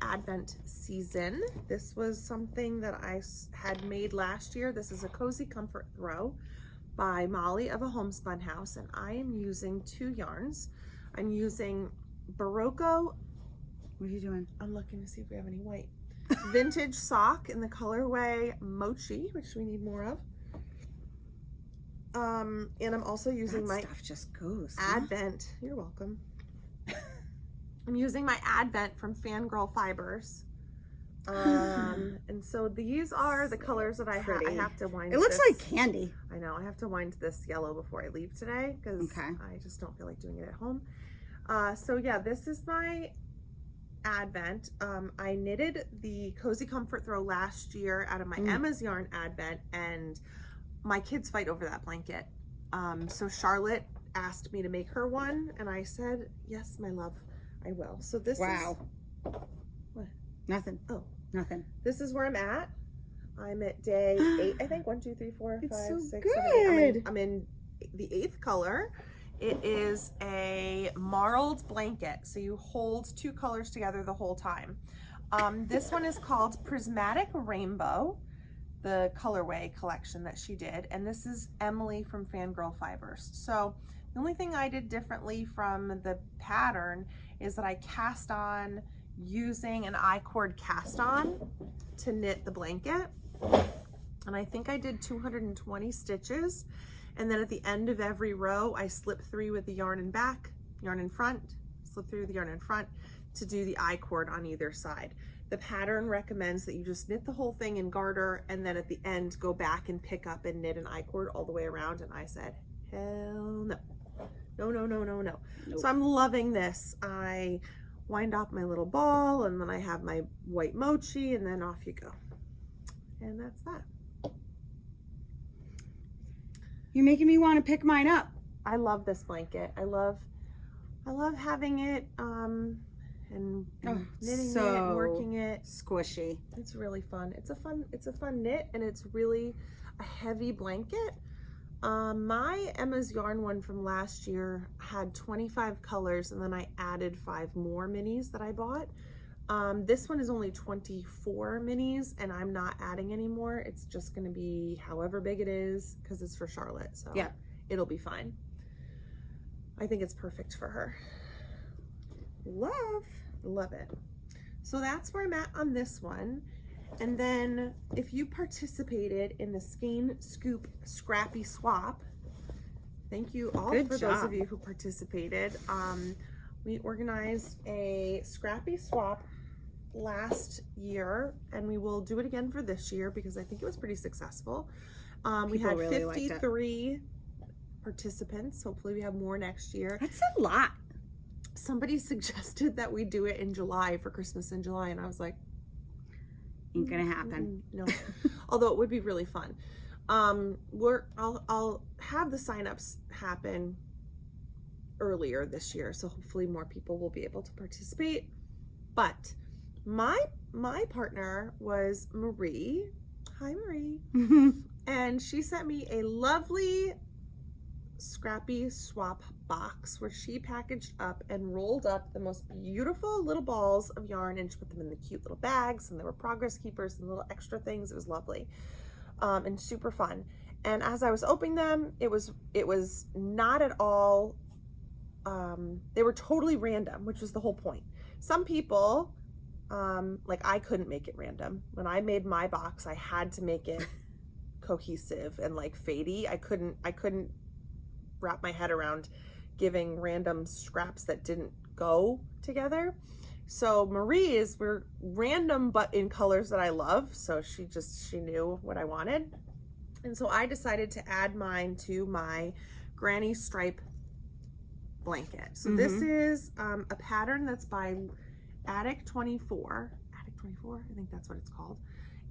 Advent season. This was something that I had made last year. This is a Cozy Comfort Throw by Molly of a Homespun House, and I am using 2 yarns. I'm using Barocco. What are you doing? I'm looking to see if we have any white. Vintage sock in the colorway Mochi, which we need more of. And I'm also using my stuff just goes. Advent. Huh? You're welcome. I'm using my Advent from Fangirl Fibers. And so these are the colors that I have. I have to wind. It looks this. like candy. I know. I have to wind this yellow before I leave today because I just don't feel like doing it at home. So yeah, this is my Advent. I knitted the Cozy Comfort Throw last year out of my Emma's Yarn Advent, and my kids fight over that blanket. So Charlotte asked me to make her one, and I said, yes, my love, I will. So this is... What? Nothing. Oh. Nothing. This is where I'm at. I'm at day 8, I think. 1, 2, 3, 4, 5, It's so 6, good. 7, 8. I'm in the 8th color. It is a marled blanket, so you hold 2 colors together the whole time. This one is called Prismatic Rainbow, the colorway collection that she did, and this is Emily from Fangirl Fibers. So the only thing I did differently from the pattern is that I cast on using an I-cord cast on to knit the blanket, and I think I did 220 stitches. And then at the end of every row, I slip 3 with the yarn in back, yarn in front, slip 3 with the yarn in front to do the I-cord on either side. The pattern recommends that you just knit the whole thing in garter and then at the end go back and pick up and knit an I-cord all the way around. And I said, hell no. No, no, no, no, no. Nope. So I'm loving this. I wind up my little ball and then I have my white mochi and then off you go. And that's that. You're making me want to pick mine up. I love this blanket. I love having it and knitting it and working it. Squishy. It's really fun. It's a fun knit, and it's really a heavy blanket. My Emma's Yarn one from last year had 25 colors, and then I added 5 more minis that I bought. This one is only 24 minis, and I'm not adding any more. It's just going to be however big it is because it's for Charlotte, so yeah, it'll be fine. I think it's perfect for her. Love it. So that's where I'm at on this one. And then if you participated in the Skein Scoop Scrappy Swap, thank you all for those of you who participated. We organized a Scrappy Swap last year, and we will do it again for this year because I think it was pretty successful. We had really 53 participants. Hopefully we have more next year. That's a lot. somebody suggested that we do it in July for Christmas in July, and I was like, ain't gonna happen. No. Although it would be really fun. I'll have the signups happen earlier this year, so hopefully more people will be able to participate. But my partner was Marie. Hi, Marie. And she sent me a lovely scrappy swap box where she packaged up and rolled up the most beautiful little balls of yarn, and she put them in the cute little bags, and there were progress keepers and little extra things. It was lovely, and super fun. And as I was opening them, it was not at all, they were totally random, which was the whole point. Some people, like I couldn't make it random. When I made my box, I had to make it cohesive and like fadey. I couldn't wrap my head around giving random scraps that didn't go together. So Marie's were random but in colors that I love, so she knew what I wanted. And so I decided to add mine to my granny stripe blanket. So this is a pattern that's by Attic 24, I think that's what it's called.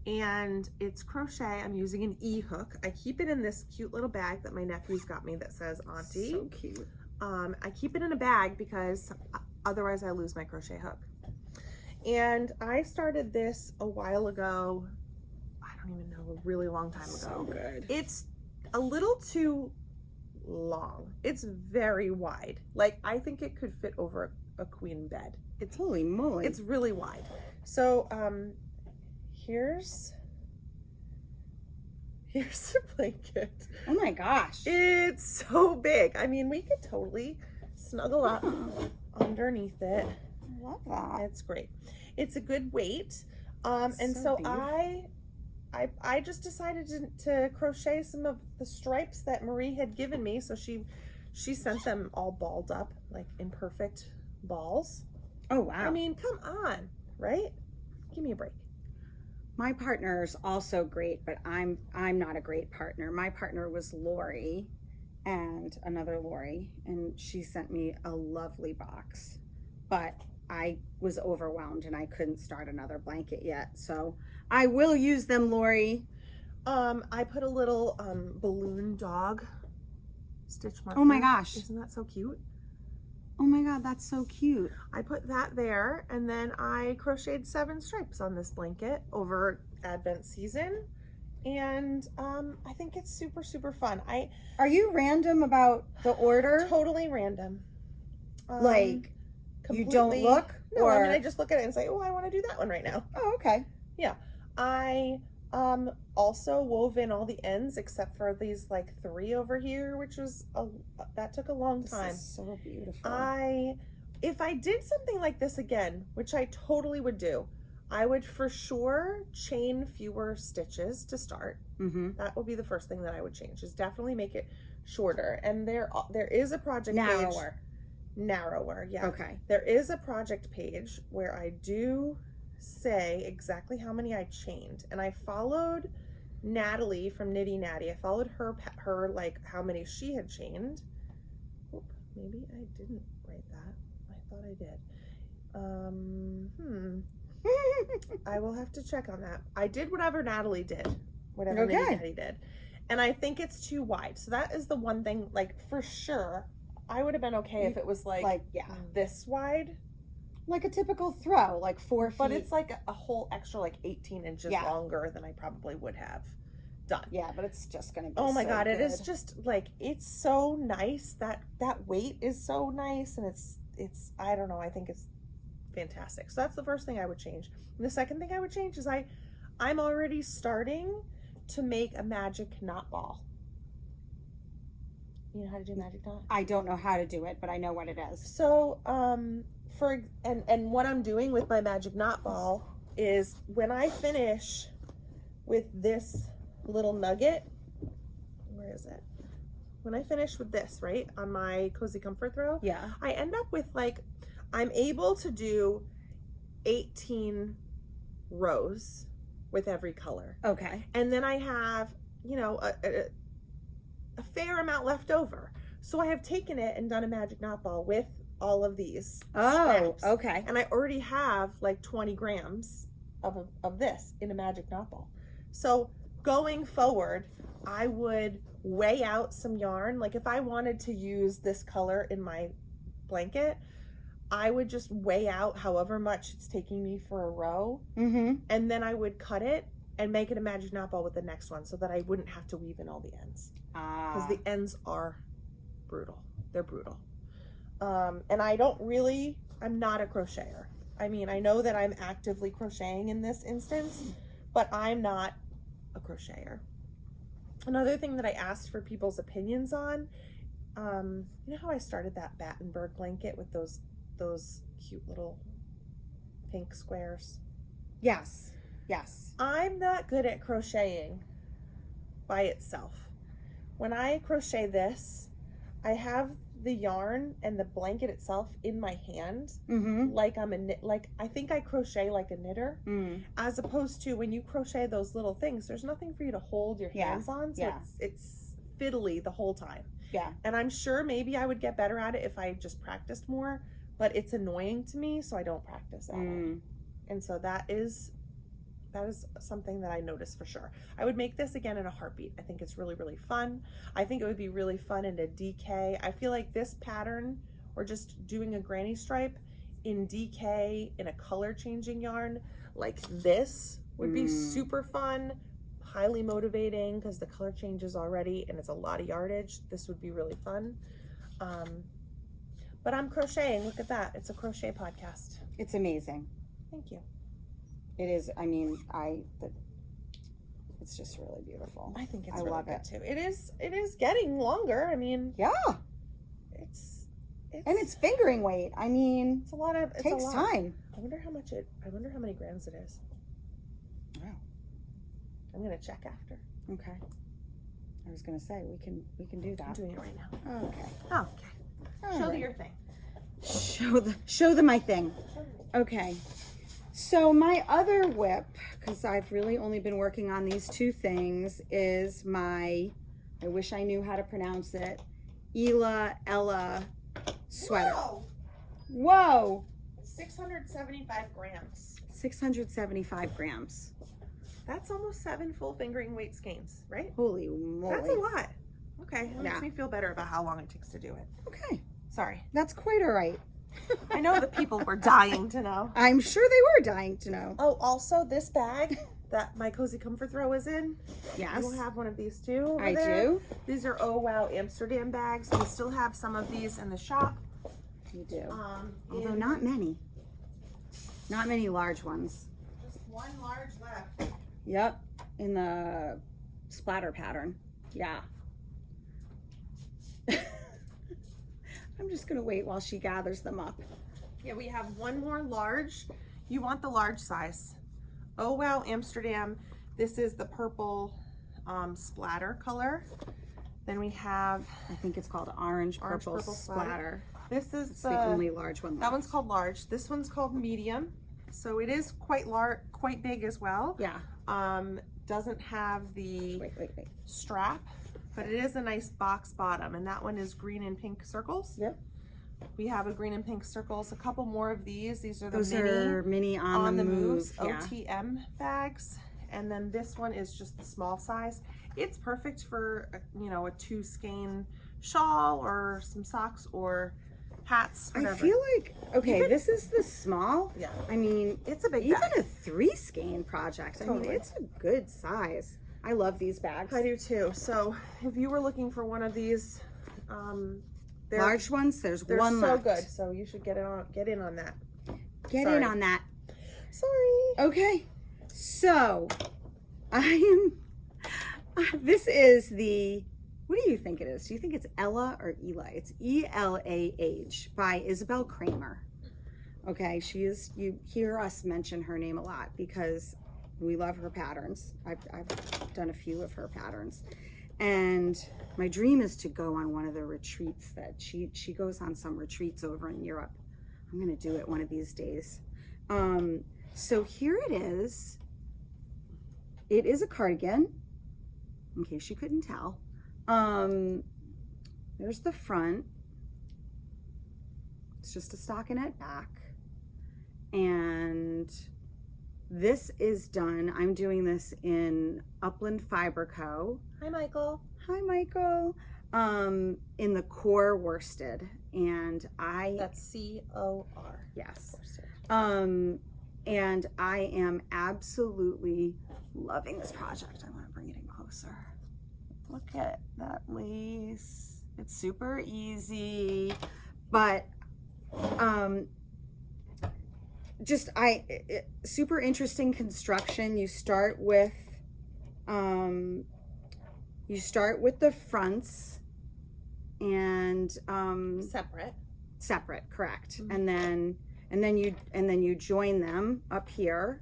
And it's crochet. I'm using an E-hook. I keep it in this cute little bag that my nephew's got me that says Auntie. So cute. I keep it in a bag because otherwise I lose my crochet hook. And I started this a while ago. I don't even know, a really long time ago. So good. It's a little too long. It's very wide. Like I think it could fit over a queen bed. It's holy moly. It's really wide. So here's the blanket. Oh my gosh. It's so big. I mean, we could totally snuggle up underneath it. I love that. It's great. It's a good weight. And so I just decided to crochet some of the stripes that Marie had given me. So she sent them all balled up, like in perfect balls. Oh wow. I mean, come on, right? Give me a break. My partner's also great, but I'm not a great partner. My partner was Lori, and another Lori, and she sent me a lovely box, but I was overwhelmed and I couldn't start another blanket yet. So I will use them, Lori. I put a little balloon dog stitch marker. Oh my gosh. Isn't that so cute? Oh my God, that's so cute. I put that there, and then I crocheted 7 stripes on this blanket over Advent season, and I think it's super, super fun. Are you random about the order? Totally random. Like, you don't look? No, I mean, I just look at it and say, oh, I want to do that one right now. Oh, okay. Yeah. I also wove in all the ends except for these like 3 over here, which was that took a long time. This is so beautiful. If I did something like this again, which I totally would do, I would for sure chain fewer stitches to start. That would be the first thing that I would change, is definitely make it shorter. And there is a project page. Narrower, yeah. Okay. There is a project page where I do say exactly how many I chained, and I followed Natalie from Nitty Natty. I followed her like how many she had chained. Oop, maybe I didn't write that. I thought I did. I will have to check on that. I did whatever Natalie did, whatever Nitty Natty did, and I think it's too wide. So that is the one thing. Like for sure, I would have been okay if it was like this wide. Like a typical throw, like 4 feet. But it's like a whole extra like 18 inches longer than I probably would have done. Yeah, but it's just gonna be oh my so God, good. it is just like, it's so nice. That weight is so nice, and it's I don't know, I think it's fantastic. So that's the first thing I would change. And the second thing I would change is I'm already starting to make a magic knot ball. You know how to do magic knot? I don't know how to do it, but I know what it is. So and what I'm doing with my magic knot ball is, when I finish with this little nugget, where is it? When I finish with this, right, on my cozy comfort throw, I end up with like, I'm able to do 18 rows with every color. Okay. And then I have, you know, a fair amount left over. So I have taken it and done a magic knot ball with all of these Oh, scraps. okay. And I already have like 20 grams of this in a magic knot ball. So going forward, I would weigh out some yarn. Like if I wanted to use this color in my blanket, I would just weigh out however much it's taking me for a row. Mm-hmm. And then I would cut it and make it a magic knot ball with the next one so that I wouldn't have to weave in all the ends. Because the ends are brutal. They're brutal. And I'm not a crocheter. I mean, I know that I'm actively crocheting in this instance, but I'm not a crocheter. Another thing that I asked for people's opinions on, you know how I started that Battenberg blanket with those cute little pink squares? Yes. Yes. I'm not good at crocheting by itself. When I crochet this, I have the yarn and the blanket itself in my hand, like I think I crochet like a knitter, as opposed to when you crochet those little things, there's nothing for you to hold your hands on, so it's fiddly the whole time. Yeah. And I'm sure maybe I would get better at it if I just practiced more, but it's annoying to me, so I don't practice at all. And so that is something that I noticed for sure. I would make this again in a heartbeat. I think it's really, really fun. I think it would be really fun in a DK. I feel like this pattern, or just doing a granny stripe in DK in a color changing yarn like this would be super fun, highly motivating because the color changes already and it's a lot of yardage. This would be really fun. But I'm crocheting. Look at that. It's a crochet podcast. It's amazing. Thank you. It is. I mean, it's just really beautiful. I think it's I really love good it. too. It is getting longer. I mean, Yeah. it's And it's fingering weight. I mean, it's a lot of, it takes time. I wonder how many grams it is. Wow. I'm gonna check after. Okay. I was gonna say we can do I'm that. doing it right now. Okay. Oh, okay. All Show right. your thing. Show them my thing. Okay. So my other whip, because I've really only been working on these two things, is I wish I knew how to pronounce it, Ella sweater. Whoa. 675 grams. 675 grams. That's almost 7 full fingering weight skeins, right? Holy moly. That's a lot. Okay, that Yeah. makes me feel better about how long it takes to do it. Okay. Sorry. That's quite all right. I know the people were dying to know. I'm sure they were dying to know. Oh, also this bag that my Cozy Comfort Throw is in. Yes. You have one of these too over I there. do. These are Oh Wow Amsterdam bags. We still have some of these in the shop. You do. Although not many. Not many large ones. Just one large left. Yep. In the splatter pattern. Yeah. I'm just going to wait while she gathers them up. Yeah, we have one more large. You want the large size. Oh Wow Amsterdam. This is the purple splatter color. Then we have, I think it's called orange purple splatter. this is It's the only large one left. that one's called large. This one's called medium. So it is quite large, quite big as well. Yeah. Doesn't have the Wait. strap, but it is a nice box bottom, and that one is green and pink circles. Yep. We have a green and pink circles, a couple more of these. These are the Those mini are mini on the move. Yeah. OTM bags. And then this one is just the small size. It's perfect for, a 2 skein shawl or some socks or hats, whatever. I feel like, okay, this is the small. Yeah. I mean, It's a big even bag. a 3 skein project. I mean, Totally. it's a good size. I love these bags. I do too. So if you were looking for one of these, they're Large ones, there's one so left. good. So you should get in on that. Get Sorry. in on that. Sorry. Okay, so this is the, what do you think it is? Do you think it's Ella or Ela? It's ELAH by Isabel Kramer. Okay, you hear us mention her name a lot because we love her patterns. I've done a few of her patterns. And my dream is to go on one of the retreats that she goes on some retreats over in Europe. I'm gonna do it one of these days. So here it is. It is a cardigan, in case you couldn't tell. There's the front. It's just a stockinette back. And this is done. I'm doing this in Upland Fiber Co. Hi, Michael. Hi, Michael. In the core worsted. And That's C-O-R. Yes. Worsted. And I am absolutely loving this project. I want to bring it in closer. Look at that lace. It's super easy, but super interesting construction. You start with the fronts and separate, correct. Mm-hmm. And then you join them up here,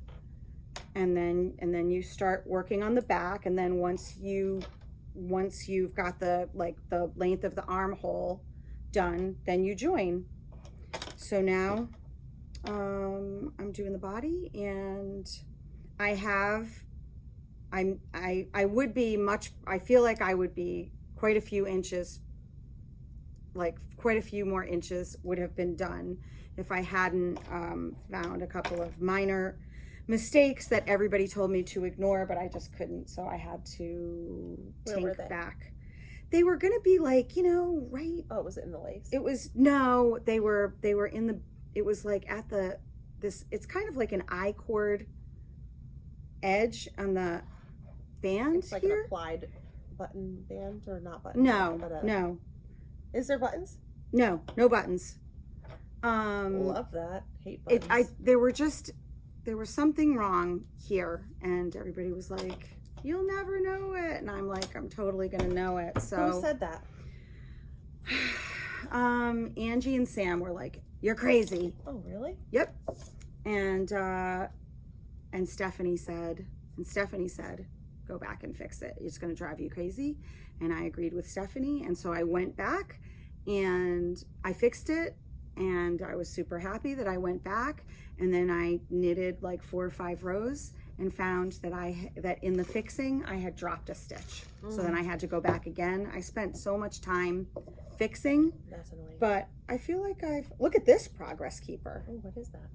and then you start working on the back, and then once you've got the length of the armhole done, then you join. So now I'm doing the body, and I feel like I would be quite a few more inches would have been done if I hadn't found a couple of minor mistakes that everybody told me to ignore, but I just couldn't, so I had to Where take back. They were gonna be right. Oh, was it in the lace? It was, no, they were in the, it was like at it's kind of like an I-cord edge on the band. It's like here. an applied button band, or not button? No. Is there buttons? No buttons. Love that. Hate buttons. There was something wrong here, and everybody was like, "You'll never know it," and I'm like, "I'm totally gonna know it." So who said that? Angie and Sam were like, "You're crazy." Oh, really? Yep. And Stephanie said, "Go back and fix it. It's gonna drive you crazy." And I agreed with Stephanie, and so I went back and I fixed it, and I was super happy that I went back. And then I knitted like 4 or 5 rows and found that in the fixing I had dropped a stitch. So then I had to go back again. I spent so much time fixing. That's annoying. But I feel like look at this progress keeper. Oh, what is that?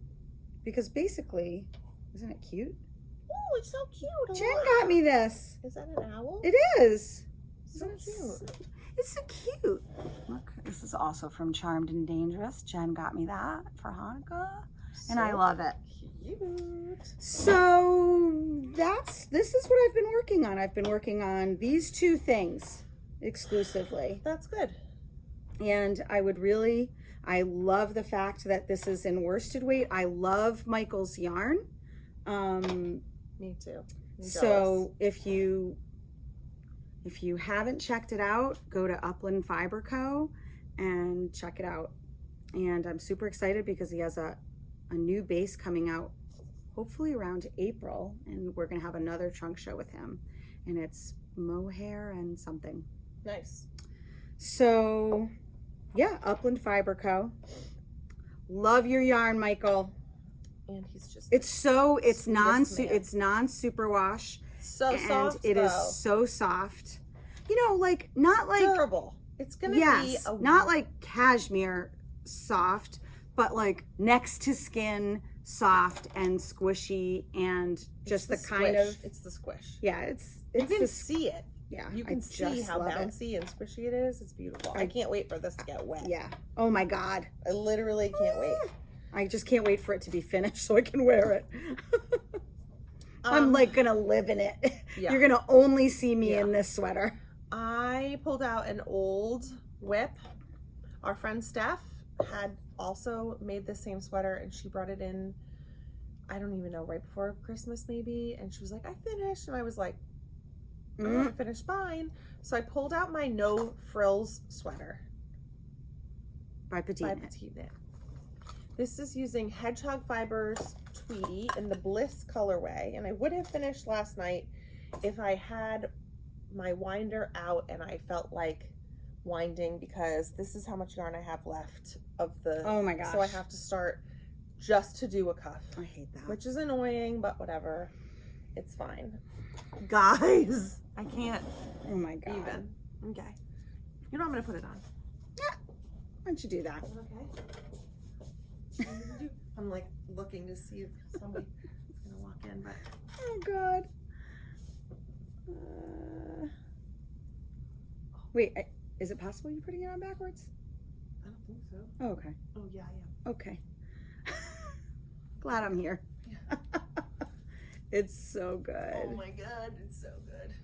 Because basically, isn't it cute? Oh, it's so cute. Jen got me this. Is that an owl? It is. So cute. It's so cute. Look, this is also from Charmed and Dangerous. Jen got me that for Hanukkah. And I love it. Cute. So this is what I've been working on. I've been working on these 2 things exclusively. That's good. And I love the fact that this is in worsted weight. I love Michael's yarn. Me too. So if you haven't checked it out, go to Upland Fiber Co. and check it out. And I'm super excited because he has a new base coming out hopefully around April, and we're gonna have another trunk show with him, and it's mohair and something. Nice. So yeah, Upland Fiber Co. Love your yarn, Michael. And he's just it's non superwash. So soft, and it is so soft. Not like durable. It's gonna be not like cashmere soft, but like next to skin soft and squishy, and just the kind of it's the squish. Yeah, it's you can see it. Yeah, you can see how bouncy and squishy it is. It's beautiful. I can't wait for this to get wet. Yeah. Oh my God. I literally can't wait. I just can't wait for it to be finished so I can wear it. I'm like gonna live in it. Yeah. You're gonna only see me in this sweater. I pulled out an old whip. Our friend Steph had also made the same sweater, and she brought it in, I don't even know, right before Christmas maybe, and she was like, "I finished," and I was like, I finished fine. So I pulled out my no frills sweater by Patti Tank. This is using Hedgehog Fibers Tweedy in the Bliss colorway, and I would have finished last night if I had my winder out and I felt like winding, because this is how much yarn I have left of the, oh my gosh, so I have to start just to do a cuff. I hate that, which is annoying, but whatever, it's fine. Guys, I can't. Oh my God. Even. Okay. You know I'm gonna put it on. Yeah. Why don't you do that? Okay. I'm like looking to see if somebody's gonna walk in, but Oh God. Wait, is it possible you're putting it on backwards? I don't think so. Oh, okay. Oh yeah, I am. Okay. Glad I'm here. Yeah. It's so good. Oh my God, it's so good.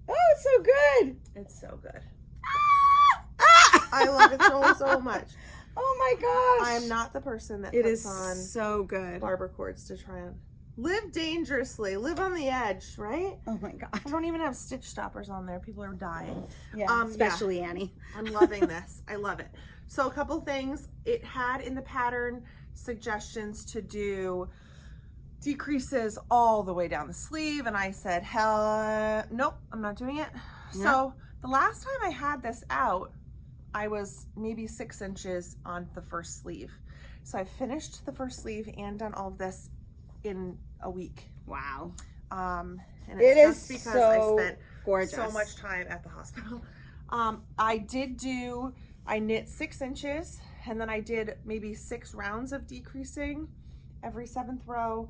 Oh, it's so good. It's so good. Ah! I love it so much. Oh my gosh. I am not the person that It puts is on so good. barber cords to try and live dangerously, live on the edge, right? Oh my God. I don't even have stitch stoppers on there. People are dying. Yeah, especially Annie. I'm loving this. I love it. So a couple things. It had in the pattern suggestions to do decreases all the way down the sleeve, and I said, hell, nope, I'm not doing it. Nope. So the last time I had this out, I was maybe 6 inches on the first sleeve. So I finished the first sleeve and done all of this in a week. Wow. And It it's is just because so I spent gorgeous. so much time at the hospital. I knit 6 inches, and then I did maybe 6 rounds of decreasing every 7th row,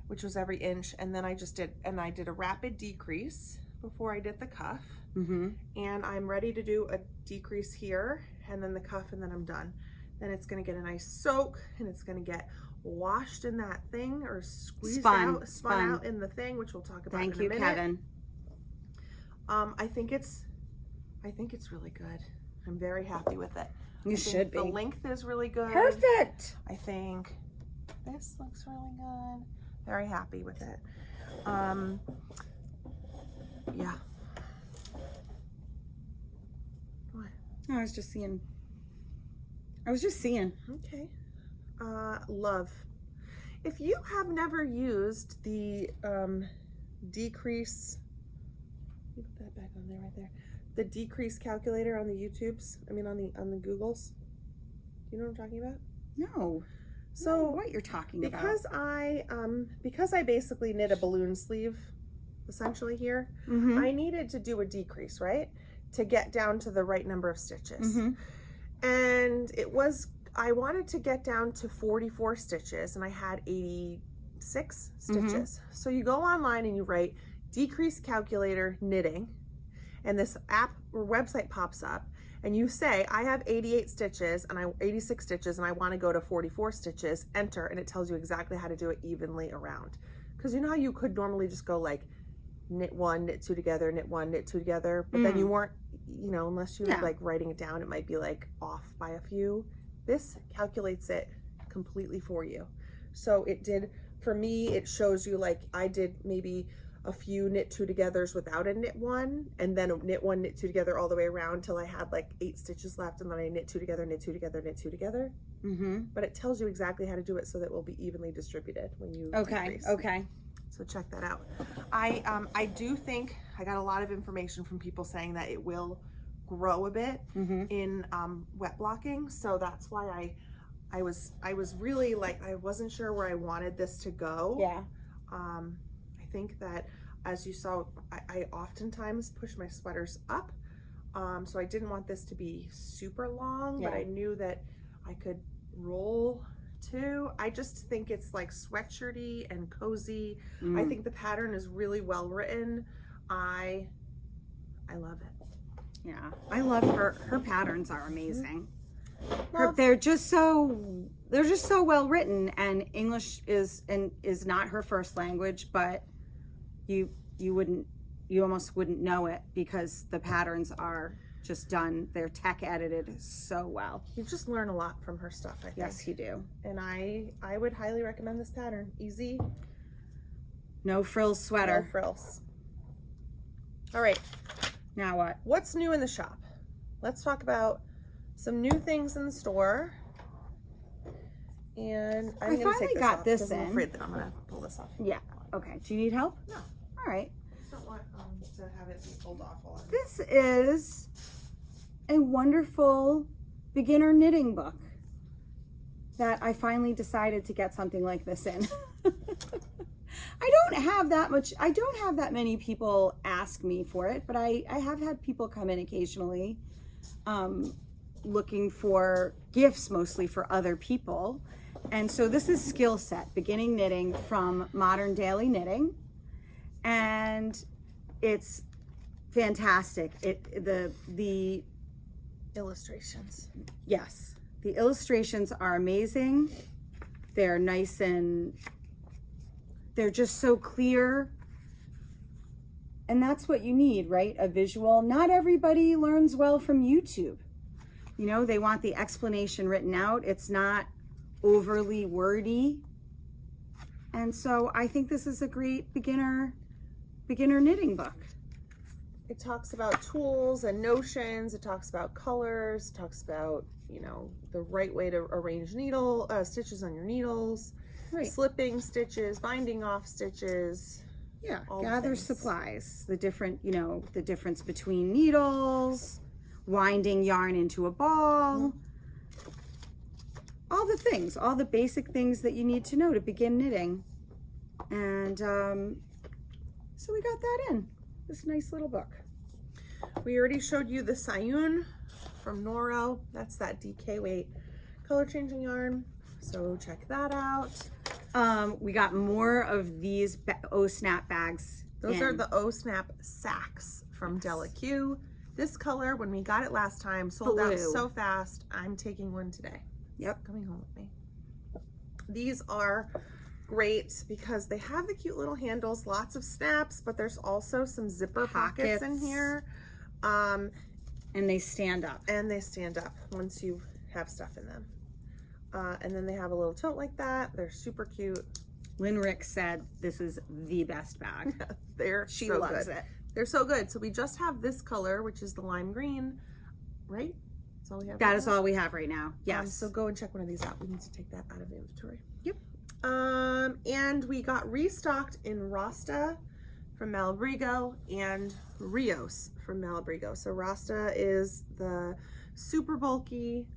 which was every inch. And then I did a rapid decrease before I did the cuff. Mm-hmm. And I'm ready to do a decrease here and then the cuff, and then I'm done. Then it's going to get a nice soak, and it's going to get washed in that thing, or squeezed spun out in the thing, which we'll talk about in a minute. Thank you, Kevin. I think it's really good. I'm very happy with it. You should be. The length is really good. Perfect. I think this looks really good. Very happy with it. Yeah. What? I was just seeing. Okay. Love. If you have never used the decrease, you put that back on there, right there. The decrease calculator on the YouTubes. I mean, on the Googles. Do you know what I'm talking about? No. So what you're talking about? Because I basically knit a balloon sleeve, essentially here. Mm-hmm. I needed to do a decrease, right, to get down to the right number of stitches. Mm-hmm. And I wanted to get down to 44 stitches, and I had 86 stitches. Mm-hmm. So you go online and you write decrease calculator knitting, and this app or website pops up, and you say, I have 86 stitches and I want to go to 44 stitches, enter, and it tells you exactly how to do it evenly around. Because you know how you could normally just go like knit 1, knit 2 together, knit 1, knit 2 together, but then you weren't, unless you were like writing it down, it might be like off by a few. This calculates it completely for you. So it did, for me, it shows you like I did maybe a few knit 2 togethers without a knit 1, and then knit 1, knit 2 together all the way around till I had like 8 stitches left, and then I knit 2 together, knit 2 together, knit 2 together. Mm-hmm. But it tells you exactly how to do it so that it will be evenly distributed when you decrease. Okay. So check that out. I do think I got a lot of information from people saying that it will grow a bit in wet blocking, so that's why I was really like, I wasn't sure where I wanted this to go. Yeah. I think that, as you saw, I oftentimes push my sweaters up, so I didn't want this to be super long, but I knew that I could roll too. I just think it's like sweatshirty and cozy. I think the pattern is really well written. I love it. Yeah, I love her patterns are amazing. They're just so well written, and English is not her first language, but you almost wouldn't know it because the patterns are just done. They're tech edited so well. You just learn a lot from her stuff, I think. Yes, you do. And I would highly recommend this pattern. Easy. No frills sweater. No frills. All right. Now what? What's new in the shop? Let's talk about some new things in the store. And I'm going to take this off because I'm afraid that I'm going to pull this off. Yeah. Okay. Do you need help? No. All right. I just don't want to have it be pulled off while I'm... This is a wonderful beginner knitting book that I finally decided to get something like this in. I don't have that many people ask me for it, but I have had people come in occasionally. looking for gifts mostly for other people. And so this is Skill Set, Beginning Knitting from Modern Daily Knitting. And it's fantastic. The illustrations. Yes, the illustrations are amazing. They're nice and they're just so clear. And that's what you need, right? A visual. Not everybody learns well from YouTube. You know, they want the explanation written out. It's not overly wordy. And so I think this is a great beginner knitting book. It talks about tools and notions. It talks about colors. It talks about, you know, the right way to arrange stitches on your needles, Right. slipping stitches, binding off stitches. Yeah, all the gather things. supplies, the different, you know, the difference between needles, winding yarn into a ball, all the things, all the basic things that you need to know to begin knitting. And so we got that in this nice little book. We already showed you the Sayun from Noro. That's that DK weight color changing yarn. So check that out. We got more of these O-Snap bags. Those are the O-Snap sacks from Della Q. This color, when we got it last time, sold out so fast. I'm taking one today. Yep. It's coming home with me. These are great because they have the cute little handles, lots of snaps, but there's also some zipper pockets in here. And they stand up. And they stand up once you have stuff in them. And then they have a little tote like that. They're super cute. Lynn Rick said this is the best bag. She so loves it. They're so good. So we just have this color, which is the lime green, right? That's all we have. That is all we have right now. Yes. So go and check one of these out. We need to take that out of inventory. Yep. And we got restocked in Rasta from Malabrigo and Rios from Malabrigo. So Rasta is the super bulky,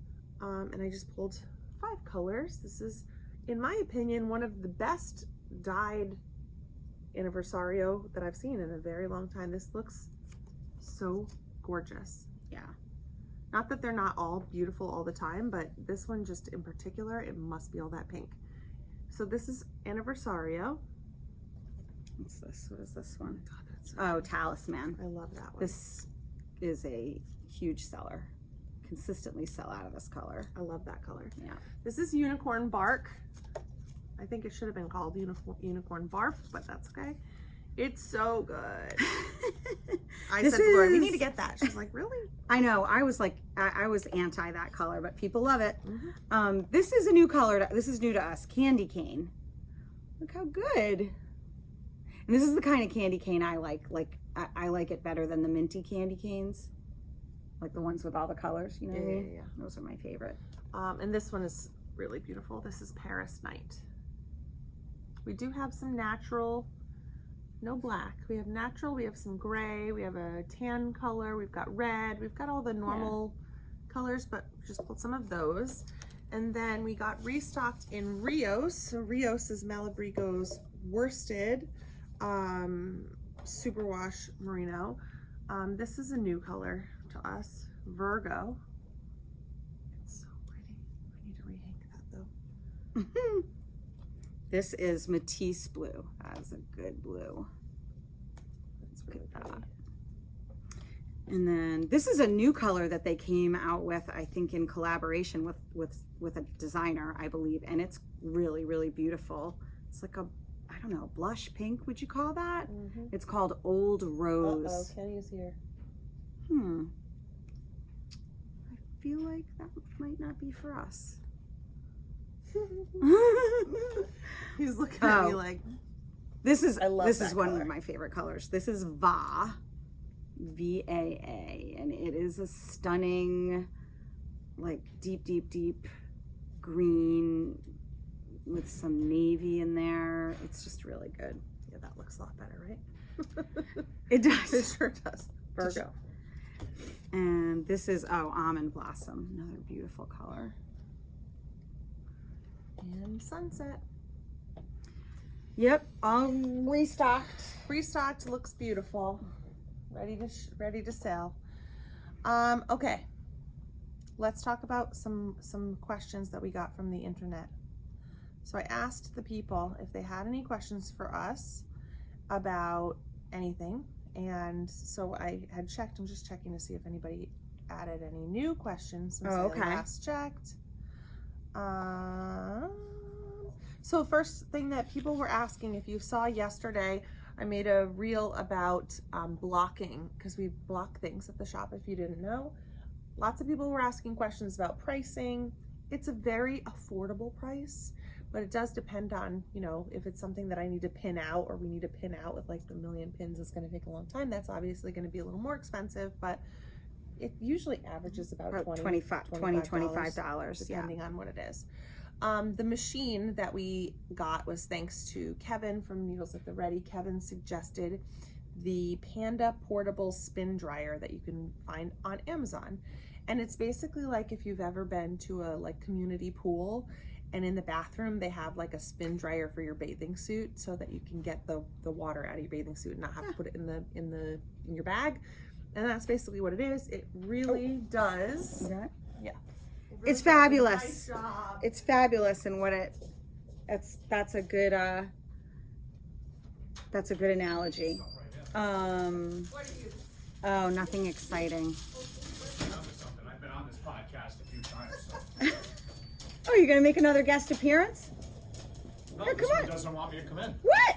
and I just pulled 5 colors. This is, in my opinion, one of the best dyed anniversario that I've seen in a very long time. This looks so gorgeous. Yeah. Not that they're not all beautiful all the time, but this one just in particular, it must be all that pink. So this is anniversario. What's this? What is this one? God, that's so Oh, Talisman. I love that one. This is a huge seller. Consistently sell out of this color. I love that color. Yeah. This is Unicorn Bark. I think it should have been called Unicorn Barf, but that's okay. It's so good. I said to Laura, we need to get that. She's like, really? I know. I was like, I was anti that color, but people love it. This is a new color. This is new to us. Candy cane. Look how good. And this is the kind of candy cane I like. Like, I like it better than the minty candy canes. Like the ones with all the colors, you know what I mean? Yeah. Those are my favorite. And this one is really beautiful. This is Paris Night. We do have some natural, no black. We have natural, we have some gray, we have a tan color, we've got red, we've got all the normal colors, but just pulled some of those. And then we got restocked in Rios. So Rios is Malabrigo's worsted superwash merino. This is a new color to us, Virgo. It's so pretty. I need to re-hank that though. This is Matisse blue. That is a good blue. That's really pretty. And then this is a new color that they came out with, I think in collaboration with a designer, I believe. And it's really, really beautiful. It's like a, I don't know, blush pink, would you call that? It's called Old Rose. Uh-oh, Kenny's here. I feel like that might not be for us. He's looking at me like, this is I love this that is one color. of my favorite colors. This is Va, V-A-A, and it is a stunning, like deep green with some navy in there. It's just really good. yeah, that looks a lot better, right? It does. It sure does. Virgo. And this is, Almond Blossom, another beautiful color. And Sunset. Yep, all restocked. Restocked, looks beautiful. Ready to sell. Okay. let's talk about some questions that we got from the internet. So I asked the people if they had any questions for us about anything, and so I had checked. I'm just checking to see if anybody added any new questions since I last checked. So first thing that people were asking, if you saw yesterday, I made a reel about blocking, because we block things at the shop, if you didn't know. Lots of people were asking questions about pricing. It's a very affordable price, but it does depend on, you know, if it's something that I need to pin out, or we need to pin out with like the million pins, it's going to take a long time. That's obviously going to be a little more expensive, but it usually averages about $25, depending on what it is. The machine that we got was thanks to Kevin from Needles at the Ready. Kevin suggested the Panda portable spin dryer that you can find on Amazon. And it's basically like if you've ever been to a like community pool, and in the bathroom they have like a spin dryer for your bathing suit, so that you can get the water out of your bathing suit and not have to put it in your bag. And that's basically what it is. It really does. Yeah. It's fabulous. Nice job. It's fabulous, and that's a good analogy. Oh, nothing exciting. I've been on this podcast a few times. So. Oh, you're gonna make another guest appearance? No, Here, this come one on. doesn't want me to come in. What?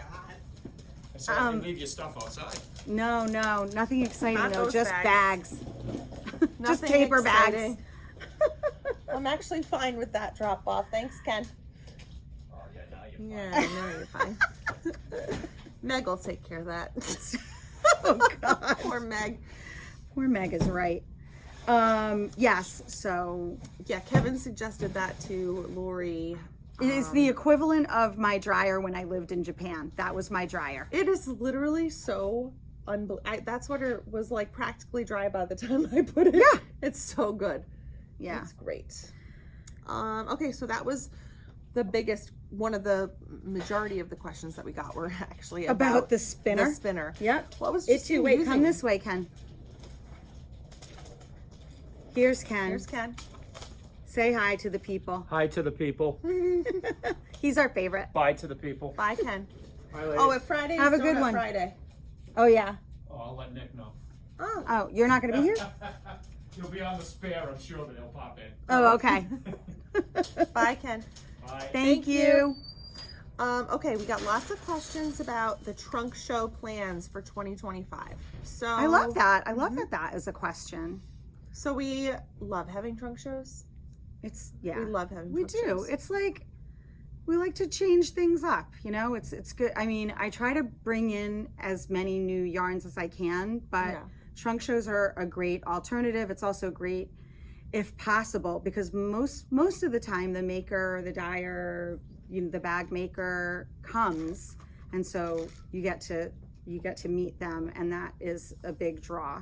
I said I can leave your stuff outside. No, nothing exciting. Not though. those Just bags. Just Nothing paper exciting. bags. I'm actually fine with that drop off. Thanks, Ken. Oh yeah, now you're fine. Yeah, I know you're fine. Meg will take care of that. Oh God. Poor Meg. Poor Meg is right. Yes. So Yeah, Kevin suggested that to Lori. it is the equivalent of my dryer when I lived in Japan. That was my dryer. It is literally so unbelievable. That's what it was like, practically dry by the time I put it. Yeah. It's so good. Yeah. It's great. Okay, so that was the biggest, one of the majority of the questions that we got were actually About the spinner. The spinner. Yep. What was It Justine too. Wait, using? come this way, Ken. Here's Ken. Here's Ken. Say hi to the people. Hi to the people. He's our favorite. Bye to the people. Bye, Ken. Bye, ladies. Oh, if Friday Have is a good Donut one. Friday. Oh yeah. Oh, I'll let Nick know. Oh. Oh, you're not gonna be here? You'll be on the spare. I'm sure that he'll pop in. Oh, okay. Bye, Ken. Bye. Thank you. Okay, we got lots of questions about the trunk show plans for 2025. So I love that. I love that is a question. So we love having trunk shows. It's yeah. We love having We trunk do. shows. It's like we like to change things up, you know. It's good. I mean, I try to bring in as many new yarns as I can, but Yeah. trunk shows are a great alternative. It's also great if possible, because most of the time the maker, the dyer, the bag maker comes, and so you get to meet them, and that is a big draw.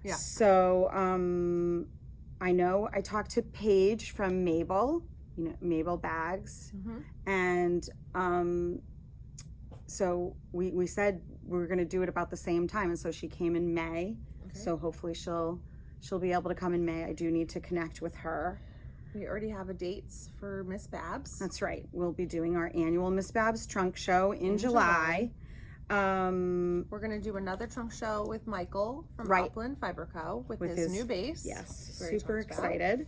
Yeah. So I know I talked to Paige from MABEL, MABEL bags, and so we said we were going to do it about the same time, and so she came in May. Okay. So hopefully she'll be able to come in May. I do need to connect with her. We already have a dates for Miss Babs. That's right. We'll be doing our annual Miss Babs trunk show in July. We're going to do another trunk show with Michael from Upland Fiber Co. with his new base. Yes, Very super talked about. excited.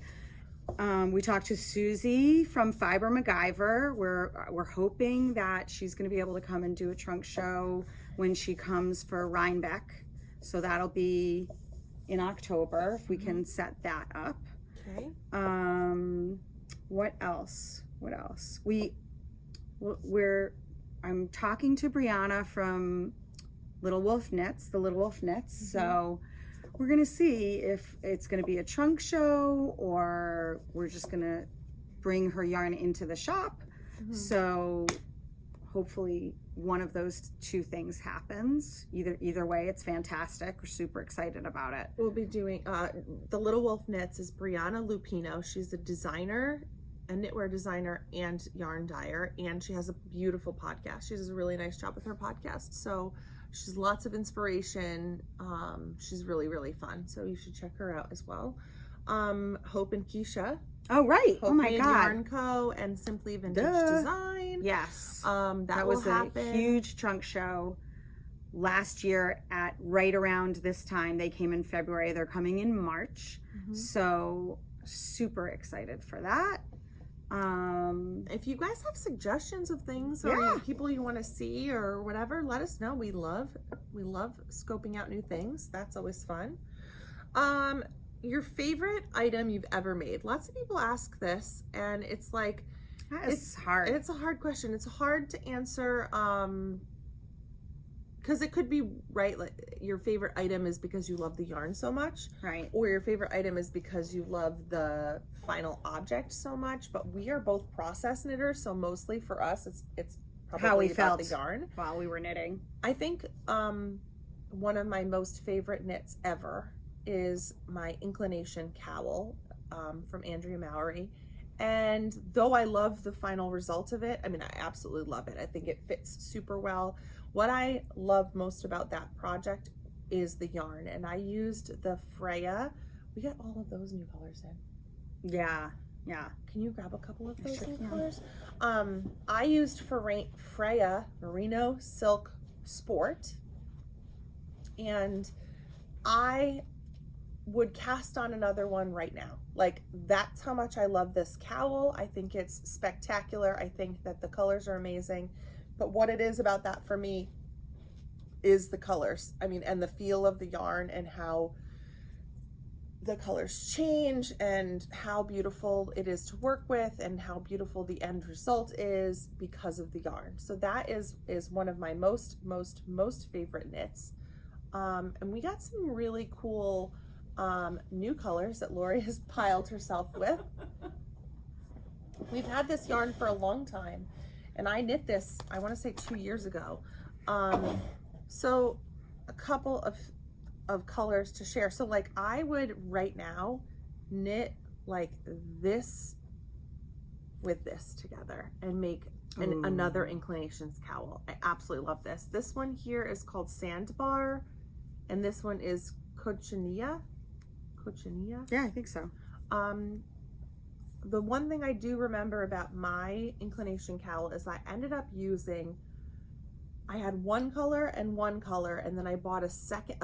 We talked to Susie from Fiber Magyver. We're hoping that she's going to be able to come and do a trunk show when she comes for Rhinebeck. So that'll be in October if we can set that up. Okay. What else? I'm talking to Brianna from Little Wolf Knits, the Little Wolf Knits. So we're gonna see if it's gonna be a trunk show or we're just gonna bring her yarn into the shop. So hopefully one of those two things happens. Either way, it's fantastic. We're super excited about it. We'll be doing, the Little Wolf Knits is Brianna Lupino. She's a designer, a knitwear designer and yarn dyer, and she has a beautiful podcast. She does a really nice job with her podcast. So she's lots of inspiration. She's really, really fun. So you should check her out as well. Hope and Keisha. Oh, right. Oh my Hopemade God. Yarn Co. and Simply Vintage Design. Yes. That was will happen. a huge trunk show last year at right around this time. They came in February. They're coming in March. So super excited for that. If you guys have suggestions of things or people you want to see or whatever, let us know. We love scoping out new things. That's always fun. Your favorite item you've ever made. Lots of people ask this, and it's like, it's hard. It's a hard question. It's hard to answer. Because it could be right, like your favorite item is because you love the yarn so much, right? Or your favorite item is because you love the final object so much. But we are both process knitters, so mostly for us, it's probably how we about felt the yarn while we were knitting. I think one of my most favorite knits ever is my Inclination cowl from Andrea Mowry. And though I love the final result of it, I mean, I absolutely love it. I think it fits super well. What I love most about that project is the yarn. And I used the Freia. We got all of those new colors in. Yeah. Can you grab a couple of those new colors? I used Freia Merino Silk Sport. And I would cast on another one right now. Like, that's how much I love this cowl. I think it's spectacular. I think that the colors are amazing. But what it is about that for me is the colors. I mean, and the feel of the yarn and how the colors change and how beautiful it is to work with and how beautiful the end result is because of the yarn. So that is one of my most favorite knits. And we got some really cool new colors that Lori has piled herself with. We've had this yarn for a long time, and I knit this, I want to say 2 years ago. So a couple of colors to share. So like I would right now knit like this with this together and make another Inclinations cowl. I absolutely love this. This one here is called Sandbar, and this one is Cochineal. Yeah, I think so. The one thing I do remember about my Inclination cowl is I ended up using, I had one color, and then I bought a second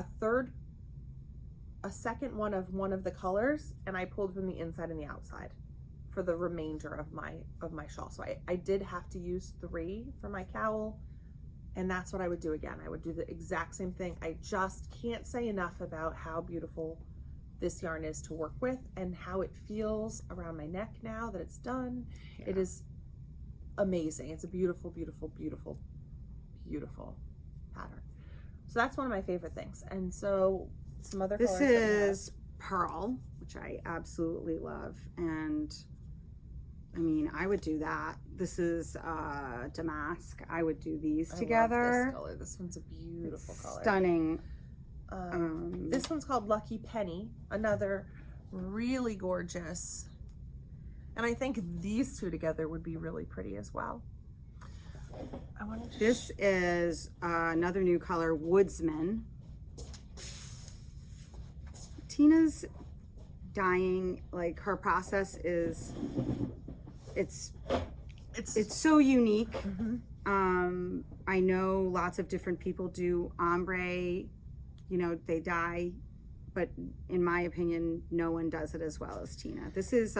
one of the colors, and I pulled from the inside and the outside for the remainder of my shawl. So I did have to use 3 for my cowl, and that's what I would do again. I would do the exact same thing. I just can't say enough about how beautiful this yarn is to work with and how it feels around my neck now that it's done. It is amazing. It's a beautiful pattern. So that's one of my favorite things. And so some other colors. This is Pearl, which I absolutely love, and I mean, I would do that. This is Damask. I would do these together. Love this color. This one's a beautiful color. Stunning. This one's called Lucky Penny, another really gorgeous, and I think these two together would be really pretty as well. This is another new color, Woodsman. Tina's dyeing, like her process is, it's so unique. I know lots of different people do ombre, you know, they dye, but in my opinion, no one does it as well as Tina. This is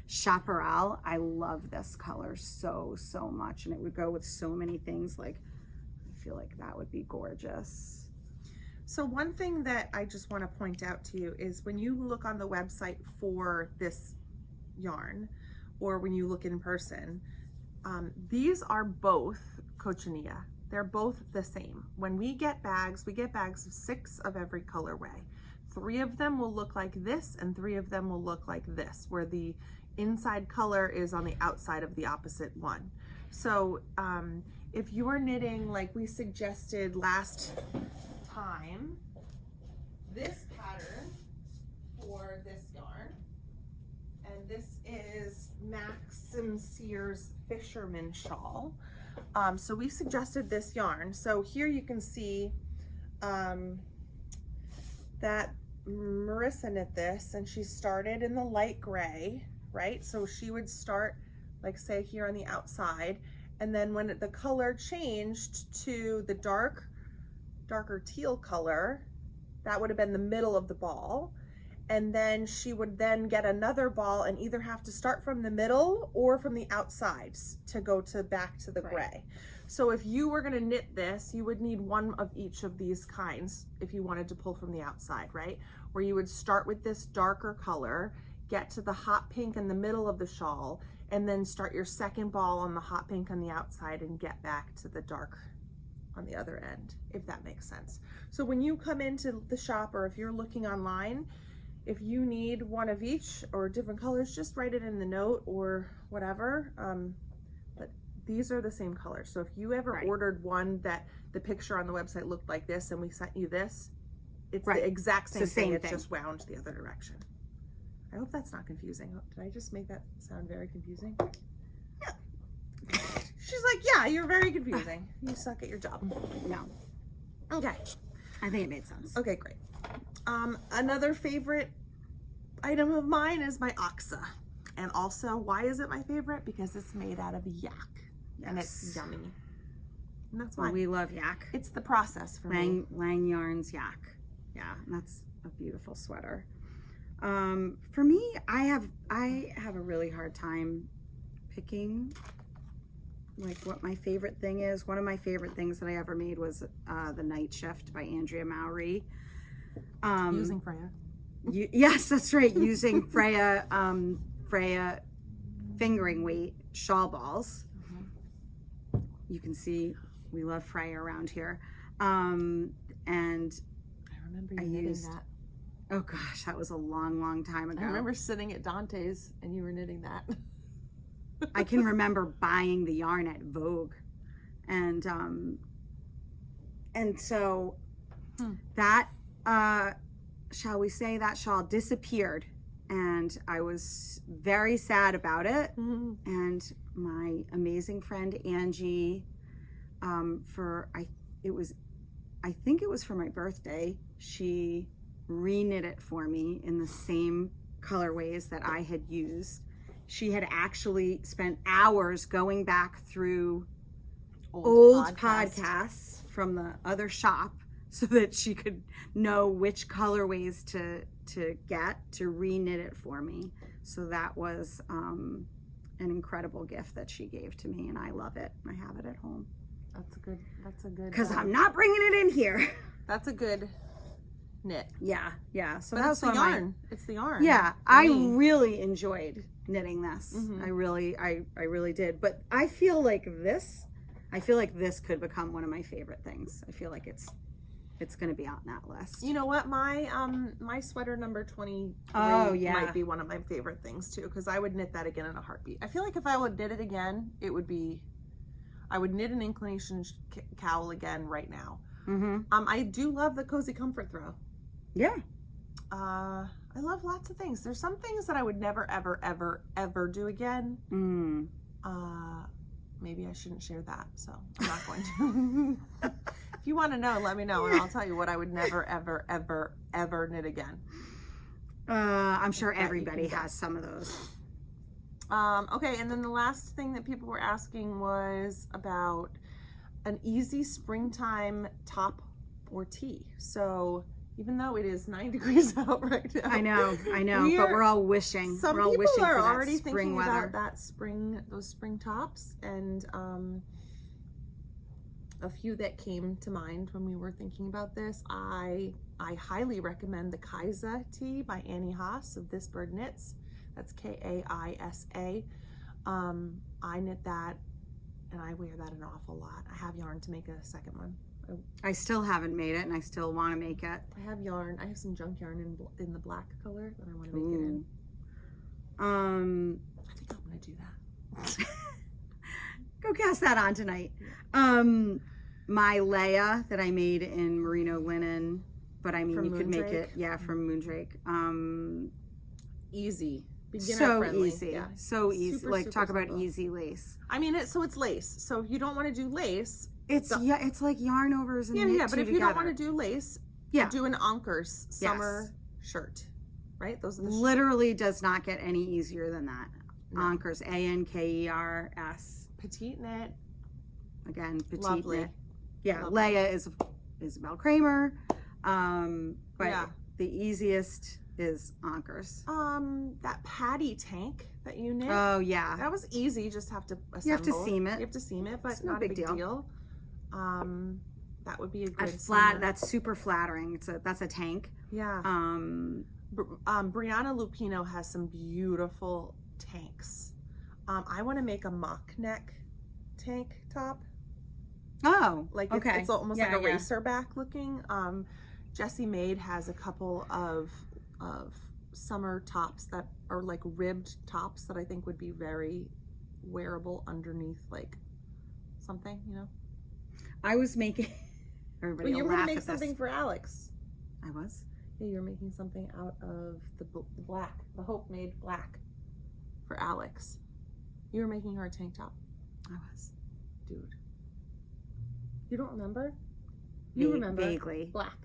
Chaparral. I love this color so much, and it would go with so many things. Like, I feel like that would be gorgeous. So one thing that I just want to point out to you is when you look on the website for this yarn, or when you look in person, these are both Cochineal. They're both the same. When we get bags of 6 of every colorway. 3 of them will look like this, and 3 of them will look like this, where the inside color is on the outside of the opposite one. So if you are knitting like we suggested last time, this pattern for this yarn, and this is Maxim Sears Fisherman Shawl. So we suggested this yarn. So here you can see that Marissa knit this, and she started in the light gray, right? So she would start, like, say here on the outside, and then when the color changed to the darker teal color, that would have been the middle of the ball. And then she would then get another ball and either have to start from the middle or from the outsides to go to back to the gray. So if you were gonna knit this, you would need one of each of these kinds if you wanted to pull from the outside, right? Where you would start with this darker color, get to the hot pink in the middle of the shawl, and then start your second ball on the hot pink on the outside and get back to the dark on the other end, if that makes sense. So when you come into the shop, or if you're looking online, if you need one of each or different colors, just write it in the note or whatever. But these are the same colors. So if you ever ordered one that the picture on the website looked like this and we sent you this, it's the exact same thing. It's just wound the other direction. I hope that's not confusing. Did I just make that sound very confusing? Yeah. She's like, yeah, you're very confusing. You suck at your job. No. Okay. I think it made sense. Okay, great. Another favorite item of mine is my Oksa. And also, why is it my favorite? Because it's made out of yak. Yes. And it's yummy. And that's why. Well, we love yak. It's the process for me. Lang Yarn's yak. Yeah, and that's a beautiful sweater. For me, I have a really hard time picking like what my favorite thing is. One of my favorite things that I ever made was the Nightshift by Andrea Mowry. Using Freia. Yes, that's right. Using Freia fingering weight shawl balls. Mm-hmm. You can see we love Freia around here. And I remember you knitting that. Oh gosh, that was a long, long time ago. I remember sitting at Dante's and you were knitting that. I can remember buying the yarn at Vogue, and so that shall we say that shawl disappeared, and I was very sad about it. Mm-hmm. And my amazing friend Angie, I think it was for my birthday, she re-knit it for me in the same colorways that I had used. She had actually spent hours going back through old podcasts from the other shop so that she could know which colorways to get to re-knit it for me. So that was an incredible gift that she gave to me, and I love it. I have it at home. That's a good because I'm not bringing it in here. That's a good knit. Yeah. So but that's the yarn. It's the yarn. Yeah, I really enjoyed knitting this. Mm-hmm. I really did. But I feel like this could become one of my favorite things. I feel like it's going to be on that list. You know what? My my sweater number 23 might be one of my favorite things too, because I would knit that again in a heartbeat. I feel like if I would knit it again, I would knit an Inclination cowl again right now. Mm-hmm. I do love the Cozy Comfort Throw. Yeah. I love lots of things. There's some things that I would never, ever, ever, ever do again. Maybe I shouldn't share that, so I'm not going to. If you want to know, let me know, and I'll tell you what I would never, ever, ever, ever knit again. I'm sure everybody has some of those. Okay, and then the last thing that people were asking was about an easy springtime top or tee. So even though it is 9 degrees out right now, I know, but we're all wishing. Some we're all people wishing are for already spring thinking weather. about those spring tops, and a few that came to mind when we were thinking about this. I highly recommend the Kaisa tee by Annie Haas of This Bird Knits. That's Kaisa. I knit that, and I wear that an awful lot. I have yarn to make a second one. I still haven't made it, and I still want to make it. I have yarn. I have some junk yarn in the black color that I want to make it in. I think I'm gonna do that. Go cast that on tonight. My Laia that I made in merino linen, but I mean, you could make it, from Moondrake. Easy. So easy. So easy. Super, like super talk simple. about easy lace. I mean, it's lace. So if you don't want to do lace, it's like yarn overs and knit but if you don't want to do lace, do an Ankers summer shirt, right? Those are the Literally does not get any easier than that. No. Ankers, Ankers. petite knit. Again, petite Lovely. knit. Yeah, Lovely. Laia is Isabel Kramer. But Yeah. the easiest is Ankers. That Patti Tank that you knit. Oh yeah. That was easy. You just have to assemble. You have to seam it. You have to seam it, but It's no not big a big deal. deal. That would be a good Flat. summer. That's super flattering. That's a tank. Yeah. Brianna Lupino has some beautiful tanks. I want to make a mock neck tank top. Oh, Like okay. it's almost Yeah, like a yeah. racer back looking. Jessie Maid has a couple of summer tops that are like ribbed tops that I think would be very wearable underneath like something, you know. I was making. Everybody Well, you will were gonna laugh make at something this. for Alex. I was. Yeah, you're making something out of the black, the Hopemade black for Alex. You were making her a tank top, I was. dude. You don't remember? You remember? Vaguely. Black.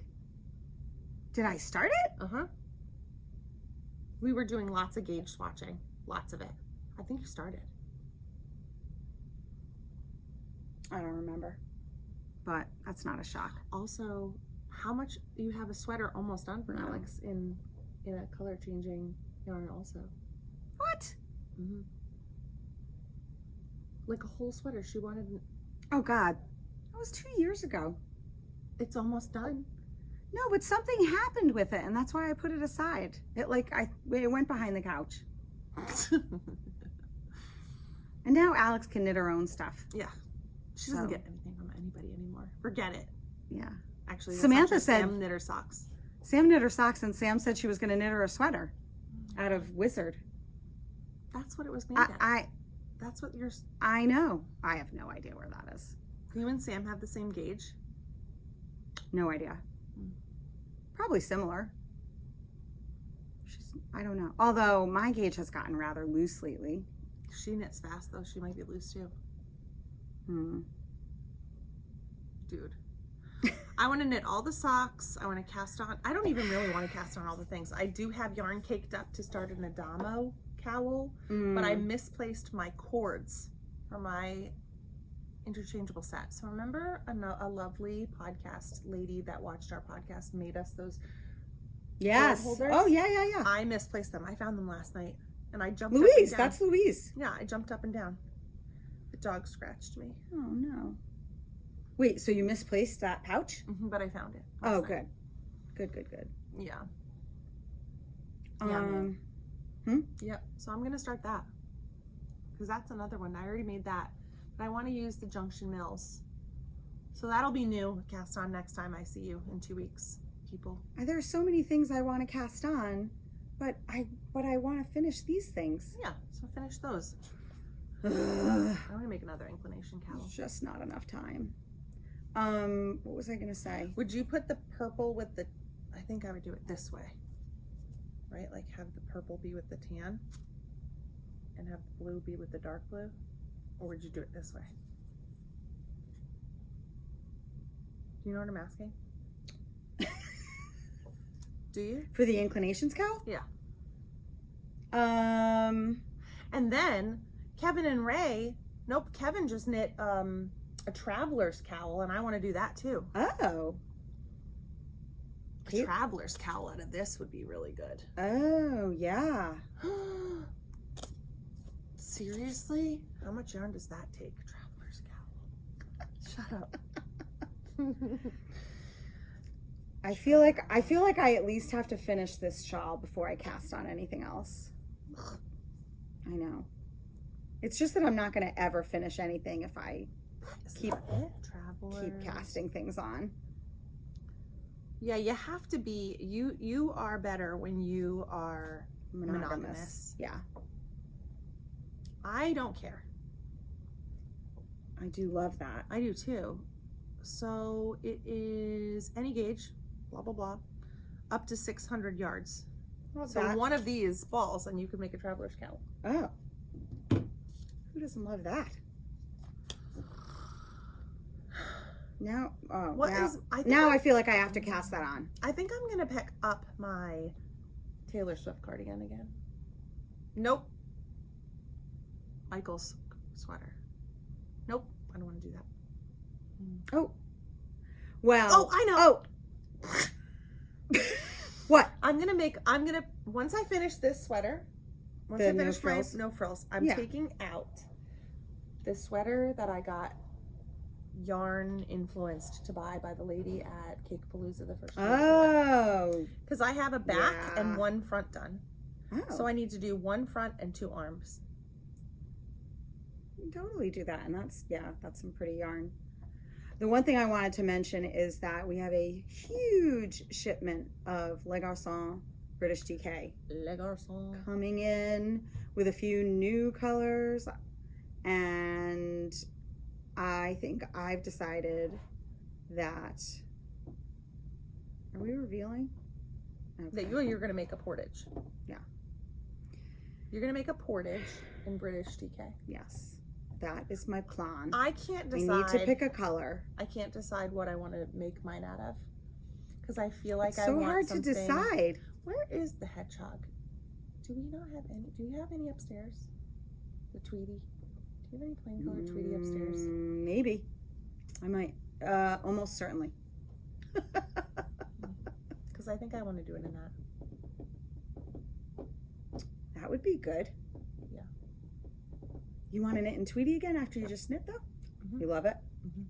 Did I start it? Uh-huh. We were doing lots of gauge swatching. Lots of it. I think you started. I don't remember. But that's not a shock. Also, how much you have a sweater almost done for No. Alex in a color changing yarn also. What? Mm-hmm. Like a whole sweater. She wanted. Oh God. That was 2 years ago. It's almost done. No, but something happened with it, and that's why I put it aside. It went behind the couch. And now Alex can knit her own stuff. Yeah. She doesn't So. get anything from anybody anymore. Forget it. Yeah. Actually, that's Samantha actually said- Sam knit her socks. Sam knit her socks, and Sam said she was going to knit her a sweater out of Wizard. That's what it was made of. That's what you're. I know. I have no idea where that is. You and Sam have the same gauge. No idea. Hmm. Probably similar. I don't know. Although my gauge has gotten rather loose lately. She knits fast though. She might be loose too. Dude. I want to knit all the socks. I want to cast on. I don't even really want to cast on all the things. I do have yarn caked up to start an Adamo cowl, but I misplaced my cords for my interchangeable set. So remember a lovely podcast lady that watched our podcast made us those Yes. cord holders? Oh, yeah. I misplaced them. I found them last night and I jumped up Louise. and down. That's Louise. Yeah, I jumped up and down. The dog scratched me. Oh, no. Wait, so you misplaced that pouch? But I found it. Oh, last night. good. Yeah. Yep. So I'm gonna start that because that's another one. I already made that, but I want to use the Junction Mills. So that'll be new. Cast on next time I see you in 2 weeks, people. There are so many things I want to cast on, but I want to finish these things. Yeah. So finish those. Ugh. I want to make another Inclination cowl. There's just not enough time. What was I gonna say? Would you put the purple with the? I think I would do it this way. Right, like have the purple be with the tan, and have the blue be with the dark blue, or would you do it this way? Do you know what I'm asking? Do you? For the Inclinations cowl? Yeah. Um, And then Kevin and Ray. Nope, Kevin just knit a traveler's cowl, and I want to do that too. oh. A traveler's cowl out of this would be really good. Oh, yeah. Seriously? How much yarn does that take? Traveler's cowl. Shut up. I feel like I at least have to finish this shawl before I cast on anything else. I know. It's just that I'm not going to ever finish anything if I keep casting things on. Yeah, you have to be. You are better when you are monogamous. Yeah. I don't care. I do love that. I do too. So it is any gauge, blah blah blah, up to 600 yards. So one of these balls, and you can make a traveler's cowl. Oh. Who doesn't love that? Now, I now I feel like I have to cast that on. I think I'm gonna pick up my Taylor Swift cardigan again. Nope. Michael's sweater. Nope. I don't want to do that. Oh. Well. Oh, I know. Oh. What? Once I finish this sweater, once The I no finish my frills? no frills, I'm Yeah. taking out this sweater that I got yarn influenced to buy by the lady at Cake Palooza the first time. Oh. Because I have a back Yeah. and one front done. Oh. So I need to do one front and 2 arms. You can totally do that. And that's some pretty yarn. The one thing I wanted to mention is that we have a huge shipment of Le Garçon British DK Le Garçon. coming in with a few new colors. And I think I've decided that, are we revealing? That you're going to make a portage. Yeah. You're going to make a portage in British DK. Yes, that is my plan. I can't I decide. need to pick a color. I can't decide what I want to make mine out of. Because I feel like It's I so want hard something. to decide. Where is the hedgehog? Do we not have any? Do you have any upstairs? The Tweety? Do you have any plain color Tweety upstairs? Maybe. I might. Almost certainly. Because I think I want to do it in that. That would be good. Yeah. You want to knit in Tweety again after you just knit though? Mhm. You love it? Mhm.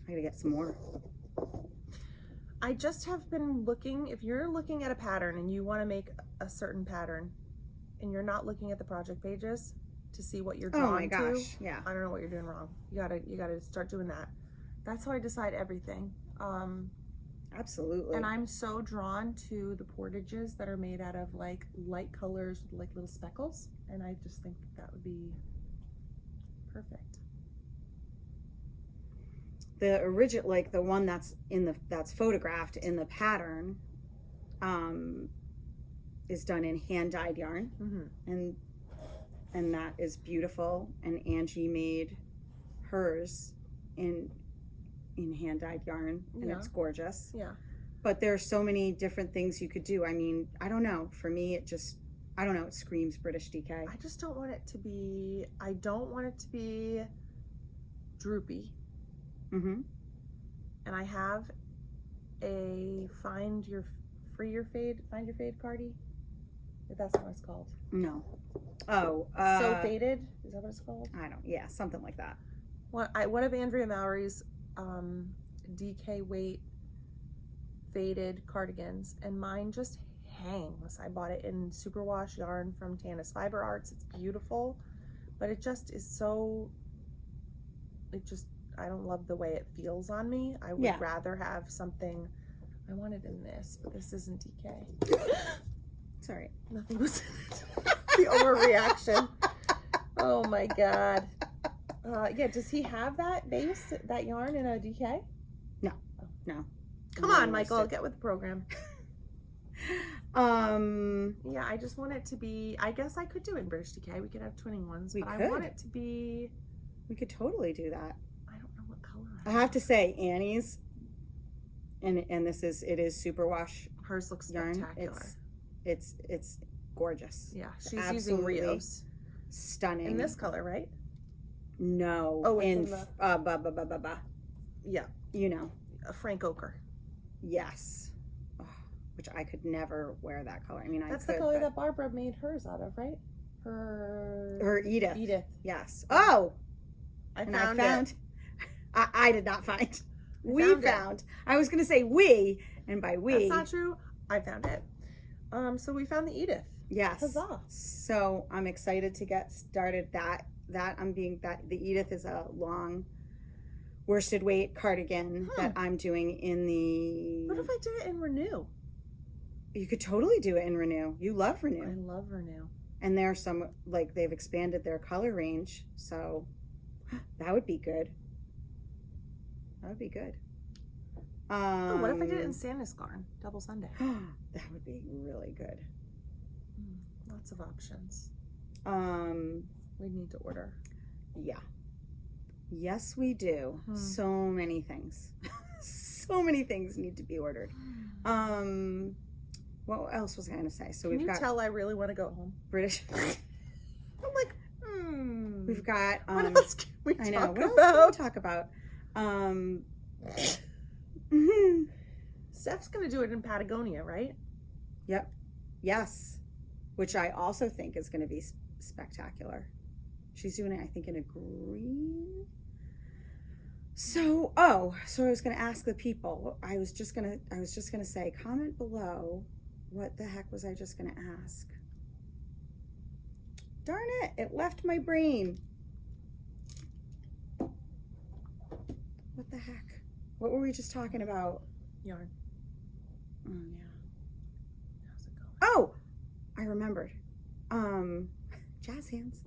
I gotta get some more. I just have been looking, if you're looking at a pattern and you want to make a certain pattern and you're not looking at the project pages to see what you're Oh drawn my gosh, to, yeah. I don't know what you're doing wrong. You gotta start doing that. That's how I decide everything. Absolutely. And I'm so drawn to the portages that are made out of like light colors with like little speckles, and I just think that would be perfect. The original, like the one that's photographed in the pattern, is done in hand dyed yarn, Mm-hmm. and that is beautiful. And Angie made hers in hand dyed yarn, and Yeah. it's gorgeous. Yeah. But there's so many different things you could do. I mean, I don't know. For me, it screams British DK. I just don't want it to be. I don't want it to be droopy. Mm-hmm. And I have a find your fade cardi. If that's not what it's called. No. Oh. So faded. Is that what it's called? I don't. Yeah, something like that. One of Andrea Mallory's DK weight faded cardigans, and mine just hangs. I bought it in superwash yarn from Tannis Fiber Arts. It's beautiful, but it just is so. I don't love the way it feels on me. I would rather have something. I want it in this, but this isn't DK. Sorry. Nothing was in it. The overreaction. Oh my god. Yeah, does he have that base, that yarn in a DK? No. Come on, Michael, get with the program. Um. Yeah, I just want it to be, I guess I could do it in British DK. We could have twinning ones, We but I could. want it to be, We could totally do that. I don't know what color I have to say, Annie's, and it is superwash hers looks yarn. spectacular. It's gorgeous. Yeah, It's she's using absolutely Rios. Stunning. In this color, right? No. Oh, it's in in the- Yeah. You know. A Frank Ochre. Yes. Oh, which I could never wear that color. I mean, That's I could, the color but- that Barbara made hers out of, right? her Edith. Edith. Yes. Oh. I And found, I found. it. I did not find. We found it. found. I was gonna say we, and by we. That's not true. I found it. So we found the Edith. Yes. Huzzah. So I'm excited to get started. The Edith is a long worsted weight cardigan that I'm doing in the. What if I did it in Renew? You could totally do it in Renew. You love I Renew, love Renew. and there's some they've expanded their color range, so that would be good. That would be good. Oh, what if I did it in Sandusgarn? Double Sunday. That would be really good. Lots of options. We We need to order. Yeah. Yes, we do. So many things. So many things need to be ordered. What else was I going to say? So Can we've you got tell I really want to go home? British. I'm like, We've got. what else can we I know. talk What about? else can we talk about? Steph's gonna do it in Patagonia, right? Yep. Yes. Which I also think is going to be spectacular. She's doing it, I think, in a green. So I was going to ask the people. I was just going to say, comment below. What the heck was I just going to ask? Darn it! It left my brain. What the heck? What were we just talking about? Yarn. Oh yeah. How's it going? Oh, I remembered. Jazz hands.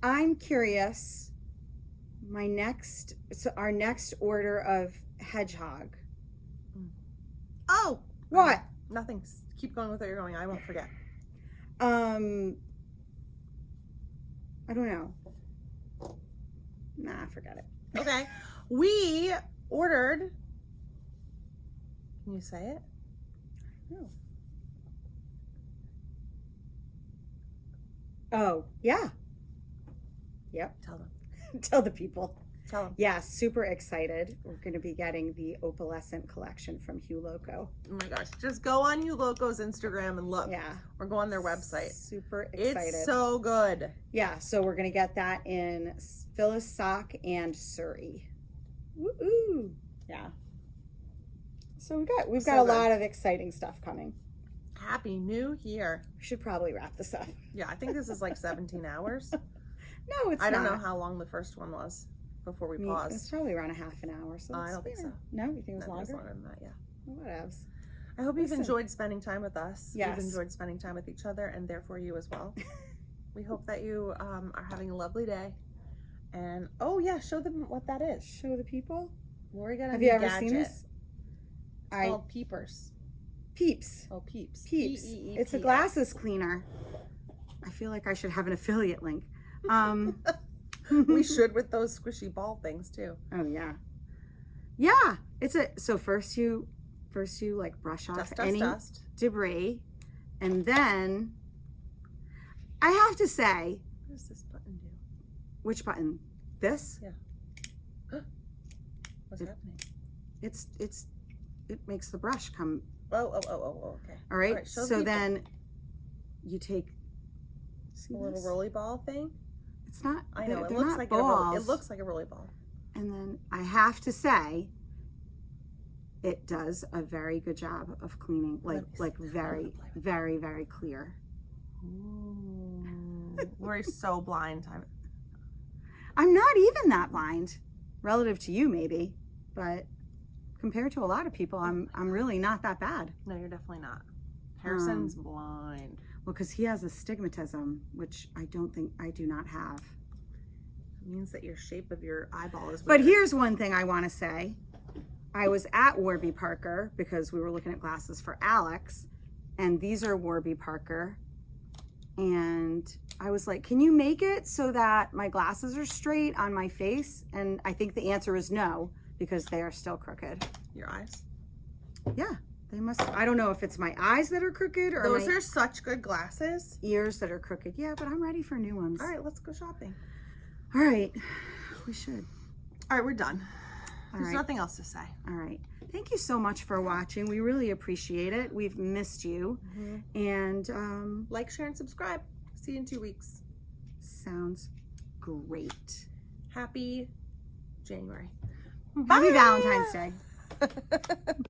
I'm curious. Our next order of hedgehog. Oh, What? nothing. Keep going with what you're going. I won't forget. I don't know. Nah, forget it. Okay. We ordered. Can you say it? No. Oh, yeah. Yep. Tell them. Tell the people. Tell them. Yeah, super excited. We're going to be getting the opalescent collection from Hue Loco. Oh my gosh. Just go on Hue Loco's Instagram and look. Yeah. Or go on their website. Super excited. It's so good. Yeah, so we're going to get that in Phyllis Sock and Surrey. Woo-oo. Yeah. So we've got So a good. lot of exciting stuff coming. Happy New Year. We should probably wrap this up. Yeah, I think this is like 17 hours. No, it's I don't not. know how long the first one was before we It's paused. probably around a half an hour. So I it's don't think fair. so. No, you think it was No, it's longer? longer than that, yeah. Whatevs. I hope you've Listen. enjoyed spending time with us. Yes. You've enjoyed spending time with each other and therefore you as well. We hope that you are having a lovely day. And, oh yeah, show them what that is. Show the people. Lori got a Have new you ever gadget. seen this? It's called Peepers. Peeps. Oh, Peeps. Peeps. P-E-E-P-S. It's a glasses cleaner. I feel like I should have an affiliate link. We should with those squishy ball things too. Oh yeah. Yeah. So first you like brush off Dust, any dust. debris, and then I have to say, What does this button do? which button? This? What's happening? It makes the brush come. Oh, okay. All right. Alright, show the So people. then you take. See A little this? rolly ball thing. It's not. I know. It they're looks not like balls. it looks like a rolly ball. And then I have to say, it does a very good job of cleaning, like very, very, very clear. Ooh. We're so blind. I'm not even that blind, relative to you maybe, but compared to a lot of people, I'm really not that bad. No, you're definitely not. Harrison's blind. Well, because he has astigmatism, which I do not have. It means that your shape of your eyeball is But weird. here's one thing I want to say. I was at Warby Parker because we were looking at glasses for Alex, and these are Warby Parker. And I was like, can you make it so that my glasses are straight on my face? And I think the answer is no, because they are still crooked. Your eyes. Yeah, they must. I don't know if it's my eyes that are crooked or Those my are such good glasses. ears that are crooked. Yeah, but I'm ready for new ones. All right, let's go shopping. All right. We should. All right, we're done. All There's right. nothing else to say. All right. Thank you so much for watching. We really appreciate it. We've missed you. And Like, share, and subscribe. See you in 2 weeks. sounds great. Happy January. Happy Bye. Valentine's Day.